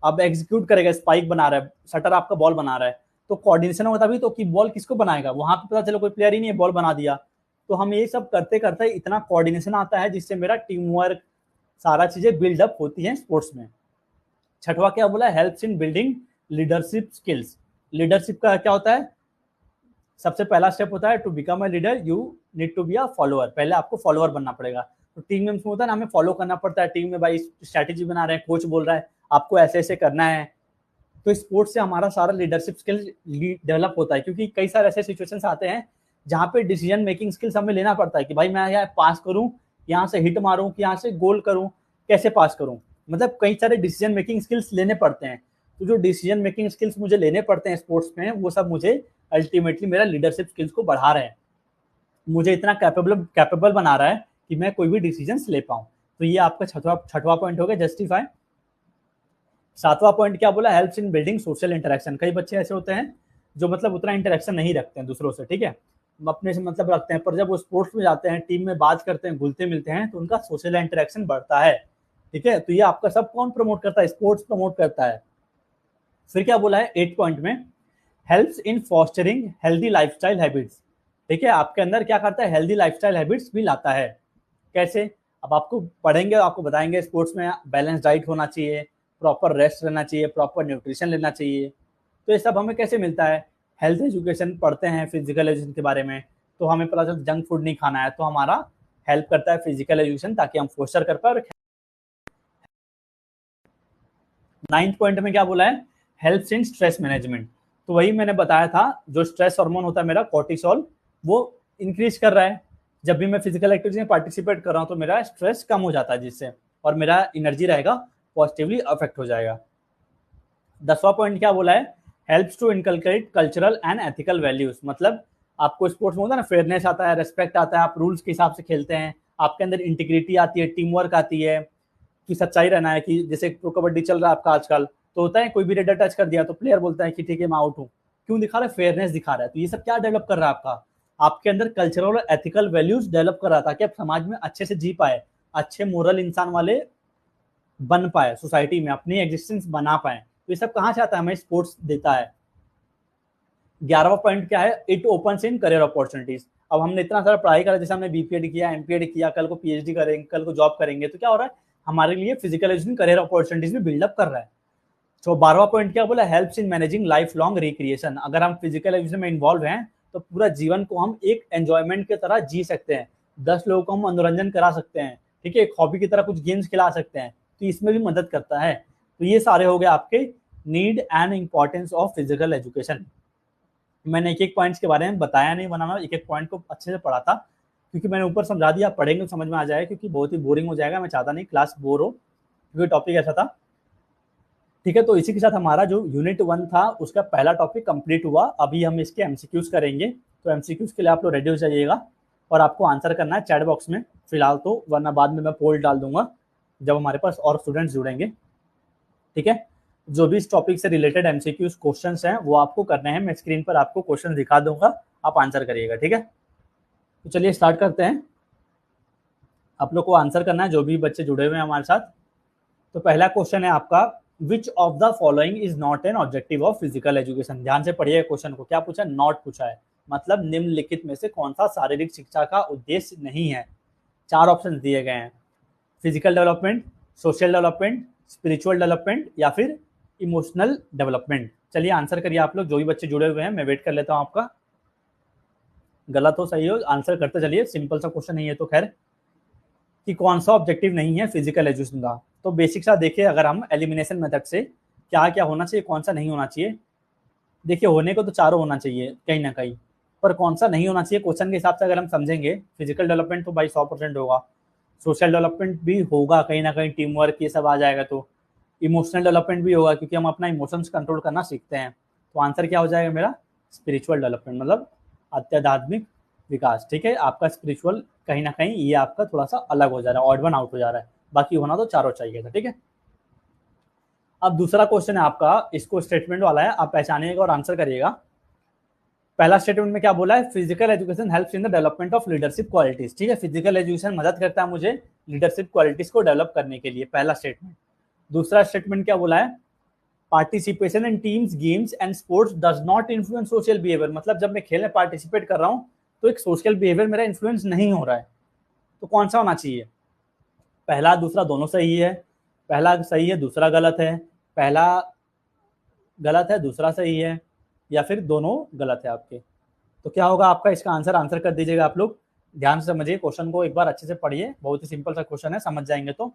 अब एग्जीक्यूट करेगा, स्पाइक बना रहा है, शटर आपका बॉल बना रहा है, तो कोऑर्डिनेशन होगा तभी तो, कि बॉल किसको बनाएगा, वहां पे पता चलो कोई प्लेयर ही नहीं है, बॉल बना दिया। तो हम ये सब करते करते इतना कोऑर्डिनेशन आता है, जिससे मेरा टीम वर्क, सारा चीजें बिल्डअप होती हैं स्पोर्ट्स में। छठवा क्या बोला, helps in building leadership skills. Leadership का क्या होता है, सबसे पहला स्टेप होता है to become a leader you need to be a follower, पहले आपको फॉलोअर बनना पड़ेगा। तो टीम में होता है ना, हमें फॉलो करना पड़ता है, टीम में भाई स्ट्रैटेजी बना रहे हैं, कोच बोल रहा है आपको ऐसे ऐसे करना है। तो स्पोर्ट्स से हमारा सारा लीडरशिप स्किल डेवलप होता है, क्योंकि कई सारे ऐसे सिचुएशंस आते हैं जहाँ पे डिसीजन मेकिंग स्किल्स हमें लेना पड़ता है, कि भाई मैं यहाँ पास करूँ, यहाँ से हिट मारूं, कि यहाँ से गोल करूं, कैसे पास करूं, मतलब कई सारे डिसीजन मेकिंग स्किल्स लेने पड़ते हैं। तो जो डिसीजन मेकिंग स्किल्स मुझे लेने पड़ते हैं स्पोर्ट्स में, वो सब मुझे अल्टीमेटली मेरा लीडरशिप स्किल्स को बढ़ा रहे हैं, मुझे इतना कैपेबल बना रहा है कि मैं कोई भी डिसीजन ले पाऊं। तो ये आपका छठवा पॉइंट हो गया, जस्टिफाई। सातवां पॉइंट क्या बोला, helps in building social interaction. कई बच्चे ऐसे होते हैं जो मतलब उतना इंटरेक्शन नहीं रखते हैं दूसरों से, ठीक है, अपने से मतलब रखते हैं, पर जब वो स्पोर्ट्स में जाते हैं, टीम में बात करते हैं, घुलते मिलते हैं, तो उनका सोशल इंटरेक्शन बढ़ता है, ठीक है। तो ये आपका सब कौन प्रमोट करता है? स्पोर्ट्स प्रमोट करता है। फिर क्या बोला है 8 पॉइंट में, helps in fostering healthy lifestyle habits, ठीक है, आपके अंदर क्या करता है? हेल्दी लाइफस्टाइल हैबिट्स भी लाता है। कैसे? अब आपको पढ़ेंगे, आपको बताएंगे स्पोर्ट्स में बैलेंस डाइट होना चाहिए, प्रॉपर रेस्ट रहना चाहिए, प्रॉपर न्यूट्रिशन लेना चाहिए। तो ये सब हमें कैसे मिलता है? हेल्थ एजुकेशन पढ़ते हैं, फिजिकल एजुकेशन के बारे में, तो हमें पता चलता जंक फूड नहीं खाना है, तो हमारा हेल्प करता है फिजिकल एजुकेशन, ताकि हम फोस्टर कर पाए। 9th पॉइंट में क्या बोला है? Helps in stress management. तो वही मैंने बताया था, जो स्ट्रेस हार्मोन होता है मेरा कोर्टिसोल, वो इंक्रीज कर रहा है। जब भी मैं फिजिकल एक्टिविटी में पार्टिसिपेट कर रहा हूँ तो मेरा स्ट्रेस कम हो जाता है जिससे, और मेरा एनर्जी रहेगा पॉजिटिवली अफेक्ट हो जाएगा। 10वां पॉइंट क्या बोला है? Helps to inculcate cultural and ethical values. मतलब आपको स्पोर्ट्स में होता है ना, फेयरनेस आता है, रेस्पेक्ट आता है, आप रूल्स के हिसाब से खेलते हैं, आपके अंदर इंटीग्रिटी आती है, टीम वर्क आती है, कि सच्चाई रहना है, कि जैसे प्रो कबड्डी चल रहा है आपका आजकल, तो होता है कोई भी रेडर टच कर दिया तो प्लेयर बोलता है कि ठीक है मैं आउट हूँ, क्यों दिखा रहा है? फेयरनेस दिखा रहा है। तो ये सब क्या डेवलप कर रहा है आपका? आपके अंदर कल्चरल और एथिकल वैल्यूज डेवलप कर रहा है, ताकि आप समाज में अच्छे से जी पाए, अच्छे मोरल इंसान वाले बन पाए, सोसाइटी में अपनी एग्जिस्टेंस बना पाए। तो ये सब कहाँ से आता है? हमें स्पोर्ट्स देता है। 11वां पॉइंट क्या है? It opens in career opportunities. अब हमने इतना सारा पढ़ाई करा, जैसे हमने बीपीएड किया, एमपीएड किया, कल को पीएचडी करेंगे, कल को जॉब करेंगे, तो क्या हो रहा है? हमारे लिए फिजिकल एजुकेशन करियर अपॉर्चुनिटीज भी बिल्डअप कर रहा है। तो 12वां पॉइंट क्या बोला? Helps in managing life long recreation. अगर हम फिजिकल एजुकेशन में इन्वॉल्व हैं तो पूरा जीवन को हम एक एंजॉयमेंट की तरह जी सकते हैं, 10 लोगों को हम मनोरंजन करा सकते हैं, ठीक है, एक हॉबी की तरह कुछ गेम्स खिला सकते हैं, तो इसमें भी मदद करता है। तो ये सारे हो गए आपके need and importance of physical education. मैंने एक एक पॉइंट्स के बारे में बताया नहीं, बनाना एक एक पॉइंट को अच्छे से पढ़ा था, क्योंकि मैंने ऊपर समझा दिया, पढ़ेंगे तो समझ में आ जाएगा, क्योंकि बहुत ही बोरिंग हो जाएगा, मैं चाहता नहीं क्लास बोर हो, क्योंकि टॉपिक ऐसा था, ठीक है। तो इसी के साथ हमारा जो यूनिट 1 था उसका पहला टॉपिक कंप्लीट हुआ। अभी हम इसके एमसीक्यूज करेंगे, तो एमसीक्यूज के लिए आप लोग रेडी हो जाइएगा, और आपको आंसर करना है चैट बॉक्स में फिलहाल तो, वरना बाद में मैं पोल डाल दूंगा जब हमारे पास और स्टूडेंट्स जुड़ेंगे, ठीक है। जो भी इस टॉपिक से रिलेटेड एमसीक्यूज क्वेश्चंस हैं वो आपको करने हैं, मैं स्क्रीन पर आपको क्वेश्चन दिखा दूंगा, आप आंसर करिएगा, ठीक है। तो चलिए स्टार्ट करते हैं। आप लोग को आंसर करना है, जो भी बच्चे जुड़े हुए हैं हमारे साथ। तो पहला क्वेश्चन है आपका, विच of the following is not an objective of physical education. ध्यान से पढ़िए क्वेश्चन को, क्या पूछा? नॉट पूछा है, मतलब निम्नलिखित में से कौन सा शारीरिक शिक्षा का उद्देश्य नहीं है। 4 ऑप्शन दिए गए हैं, physical development, social development, spiritual development, या फिर इमोशनल डेवलपमेंट। चलिए आंसर करिए आप लोग, जो भी बच्चे जुड़े हुए हैं, मैं वेट कर लेता हूँ आपका। गलत हो सही हो आंसर करते चलिए, सिंपल सा क्वेश्चन नहीं है तो खैर, कि कौन सा ऑब्जेक्टिव नहीं है फिजिकल एजुकेशन का। तो बेसिक सा देखिए, अगर हम एलिमिनेशन मेथड से क्या क्या होना चाहिए, कौन सा नहीं होना चाहिए। देखिए होने को तो चारों होना चाहिए कहीं ना कहीं, पर कौन सा नहीं होना चाहिए क्वेश्चन के हिसाब से अगर हम समझेंगे, फिजिकल डेवलपमेंट तो भाई 100% होगा, सोशल डेवलपमेंट भी होगा कहीं ना कहीं, टीम वर्क ये सब आ जाएगा, तो इमोशनल डेवलपमेंट भी होगा, क्योंकि हम अपना इमोशंस कंट्रोल करना सीखते हैं। तो आंसर क्या हो जाएगा मेरा? स्पिरिचुअल डेवलपमेंट, मतलब आध्यात्मिक विकास, ठीक है। आपका स्पिरिचुअल कहीं ना कहीं ये आपका थोड़ा सा अलग हो जा रहा है, ऑड वन आउट हो जा रहा है, बाकी होना तो चारों चाहिए था, ठीक है। अब दूसरा क्वेश्चन है आपका, इसको स्टेटमेंट वाला है, आप पहचानिएगा और आंसर करिएगा। पहला स्टेटमेंट में क्या बोला है? Physical education helps in the development of leadership qualities, ठीक है, फिजिकल एजुकेशन मदद करता है मुझे लीडरशिप क्वालिटीज को डेवलप करने के लिए, पहला स्टेटमेंट। दूसरा स्टेटमेंट क्या बोला है? Participation in teams games and sports does not influence social behaviour, मतलब जब मैं खेल में पार्टिसिपेट कर रहा हूँ तो एक सोशल बिहेवियर मेरा इन्फ्लुएंस नहीं हो रहा है। तो कौन सा होना चाहिए? पहला दूसरा दोनों सही है, पहला सही है दूसरा गलत है, पहला गलत है दूसरा सही है, या फिर दोनों गलत है आपके। तो क्या होगा आपका इसका आंसर? आंसर कर दीजिएगा आप लोग। ध्यान से समझिए क्वेश्चन को, एक बार अच्छे से पढ़िए, बहुत ही सिंपल सा क्वेश्चन है, समझ जाएंगे। तो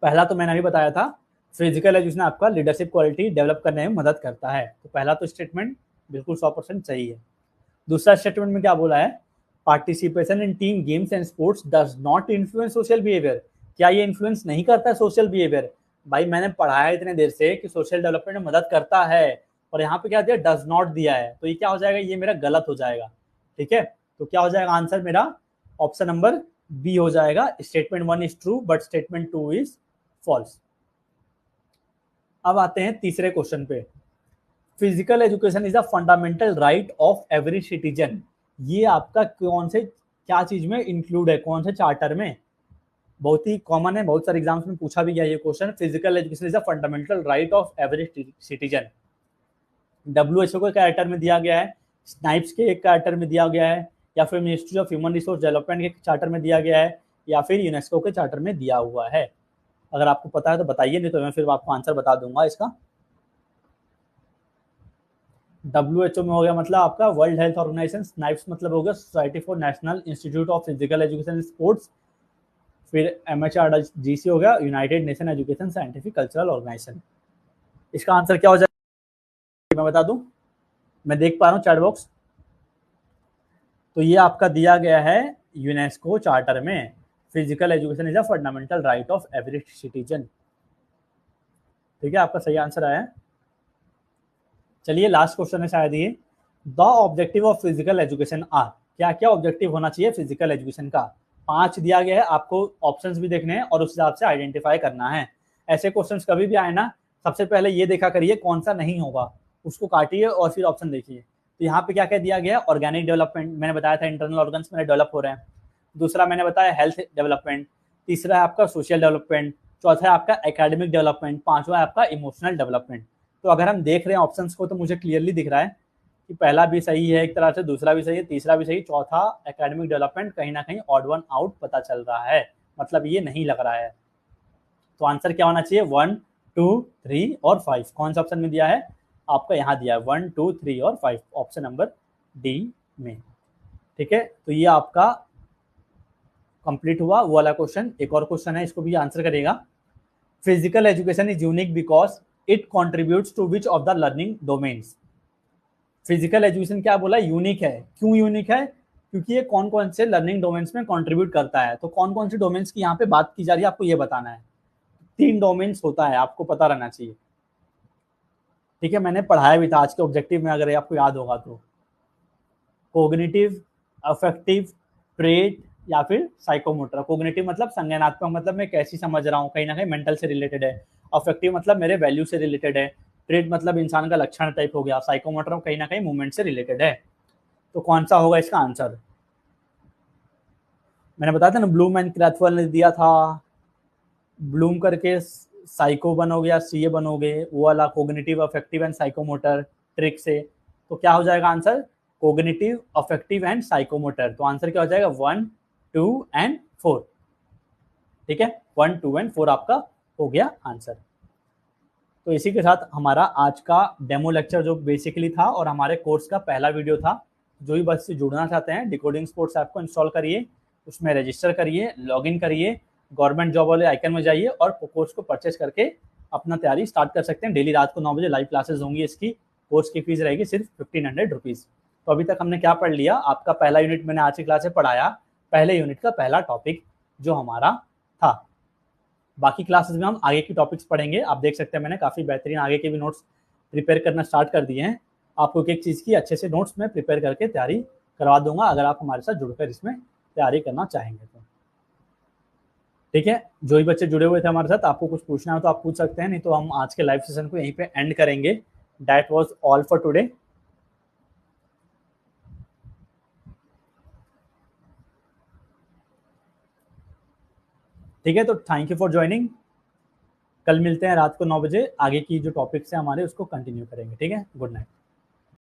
पहला तो मैंने अभी बताया था, फिजिकल एजुकेशन आपका लीडरशिप क्वालिटी डेवलप करने में मदद करता है, तो पहला तो स्टेटमेंट बिल्कुल 100% सही है। दूसरा स्टेटमेंट में क्या बोला है? Participation in team games and sports does not influence social behaviour, क्या ये इन्फ्लुएंस नहीं करता है सोशल बिहेवियर? भाई मैंने पढ़ाया इतने देर से कि सोशल डेवलपमेंट में मदद करता है, और यहाँ पे क्या दिया? डज नॉट दिया है, तो ये क्या हो जाएगा? ये मेरा गलत हो जाएगा, ठीक है। तो क्या हो जाएगा आंसर मेरा? ऑप्शन नंबर बी हो जाएगा, statement 1 is true but statement 2 is false. अब आते हैं तीसरे क्वेश्चन पे, physical education is a fundamental right of every citizen. ये आपका कौन से क्या चीज में इंक्लूड है, कौन से चार्टर में? बहुत ही कॉमन है, बहुत सारे एग्जाम्स में पूछा भी गया ये question. Physical education is a fundamental right of every citizen. WHO के कैरेक्टर में दिया गया है, स्नाइप्स के एक कैरेक्टर में दिया गया है, या फिर ministry of human resource development के चार्टर में दिया गया है, या फिर यूनेस्को के चार्टर में दिया हुआ है? अगर आपको पता है तो बताइए, नहीं तो मैं फिर आपको आंसर बता दूंगा इसका। WHO में हो गया मतलब आपका वर्ल्ड हेल्थ ऑर्गेनाइजेशन, स्नाइप्स मतलब हो गया society for national institute of physical education and sports, फिर MHRGC हो गया united nation education scientific cultural organization. इसका आंसर क्या हो जाएगा मैं बता दूं, मैं देख पा रहा हूँ चैट बॉक्स। तो ये आपका दिया गया है यूनेस्को चार्टर में, physical education is a fundamental right of every citizen. ठीक है, आपका सही आंसर आया। चलिए लास्ट क्वेश्चन है शायद ये, the objective of physical education are. क्या क्या ऑब्जेक्टिव होना चाहिए फिजिकल एजुकेशन का? 5 दिया गया है, आपको ऑप्शंस भी देखने हैं और उस हिसाब से आइडेंटिफाई करना है। ऐसे क्वेश्चंस कभी भी आए ना, सबसे पहले ये देखा करिए कौन सा नहीं होगा, उसको काटिए और फिर ऑप्शन देखिए। तो यहाँ पे क्या क्या दिया गया है? ऑर्गेनिक डेवलपमेंट, मैंने बताया था इंटरनल ऑर्गन्स मेरे डेवलप हो रहे हैं। दूसरा मैंने बताया हेल्थ डेवलपमेंट। तीसरा है आपका सोशल डेवलपमेंट। चौथा है आपका एकेडमिक डेवलपमेंट। पांचवा है आपका इमोशनल डेवलपमेंट। तो अगर हम देख रहे हैं ऑप्शंस को तो मुझे क्लियरली दिख रहा है कि पहला भी सही है एक तरह से, दूसरा भी सही है, तीसरा भी सही, चौथा एकेडमिक डेवलपमेंट कहीं ना कहीं ऑड वन आउट पता चल रहा है, मतलब ये नहीं लग रहा है। तो आंसर क्या होना चाहिए? 1, 2, 3 और 5। कौन सा ऑप्शन में दिया है? आपका यहाँ दिया है 1, 2, 3 और 5, ऑप्शन नंबर डी में। ठीक है, तो ये आपका कंप्लीट हुआ वो वाला क्वेश्चन। एक और क्वेश्चन है, इसको भी आंसर करेगा। Physical education is unique because it contributes to which of the learning domains. Physical education क्या बोला? यूनिक है। क्यों यूनिक है? क्योंकि ये कौन कौन से लर्निंग डोमेन्स में कंट्रीब्यूट करता है। तो कौन कौन से डोमेन्स की यहाँ पे बात की जा रही है आपको ये बताना है। 3 डोमेन्स होता है, आपको पता रहना चाहिए। ठीक है, मैंने पढ़ाया भी था आज के ऑब्जेक्टिव में, अगर आपको याद होगा तो। कोग्निटिव, अफेक्टिव, ट्रेट या फिर साइकोमोटर। कोग्निटिव मतलब संज्ञानात्मक, मतलब मैं कैसी समझ रहा हूँ, कहीं ना कहीं मेंटल से रिलेटेड है। अफेक्टिव मतलब मेरे वैल्यू से रिलेटेड है। ट्रेट मतलब इंसान का लक्षण टाइप हो गया। साइकोमोटर कहीं ना कहीं मूवमेंट से रिलेटेड है। तो कौन सा होगा इसका आंसर? मैंने बताया था ना, ब्लूम एंड क्रैथवेल ने दिया था, ब्लूम करके साइको बनोगे या सीए बनोगे, वो वाला cognitive, affective and psychomotor trick से। तो क्या हो जाएगा answer? Cognitive, affective and psychomotor. तो आंसर क्या हो जाएगा? 1, 2 एंड 4। ठीक है, 1, 2 एंड 4 आपका हो गया आंसर। तो इसी के साथ हमारा आज का डेमो लेक्चर जो बेसिकली था और हमारे कोर्स का पहला वीडियो था। जो भी बस से जुड़ना चाहते हैं, डिकोडिंग स्पोर्ट्स ऐप को इंस्टॉल करिए, उसमें रजिस्टर करिए, लॉगिन करिए, गवर्नमेंट जॉब वाले आइकन में जाइए और कोर्स को परचेस करके अपना तैयारी स्टार्ट कर सकते हैं। डेली रात को 9 बजे लाइव क्लासेस होंगी इसकी। कोर्स की फीस रहेगी सिर्फ 1500 रुपीज़। तो अभी तक हमने क्या पढ़ लिया? आपका पहला यूनिट मैंने आज की क्लास में पढ़ाया, पहले यूनिट का पहला टॉपिक जो हमारा था। बाकी क्लासेस में हम आगे की टॉपिक्स पढ़ेंगे। आप देख सकते हैं मैंने काफ़ी बेहतरीन आगे के भी नोट्स प्रिपेयर करना स्टार्ट कर दिए हैं। आपको एक एक चीज़ की अच्छे से नोट्स में प्रिपेयर करके तैयारी करवा दूंगा, अगर आप हमारे साथ जुड़कर इसमें तैयारी करना चाहेंगे तो। ठीक है, जो भी बच्चे जुड़े हुए थे हमारे साथ, आपको कुछ पूछना हो तो आप पूछ सकते हैं, नहीं तो हम आज के लाइव सेशन को यहीं पे एंड करेंगे। That was all for today. ठीक है, तो थैंक यू फॉर ज्वाइनिंग। कल मिलते हैं रात को 9 बजे, आगे की जो टॉपिक्स हैं हमारे उसको कंटिन्यू करेंगे। ठीक है, गुड नाइट।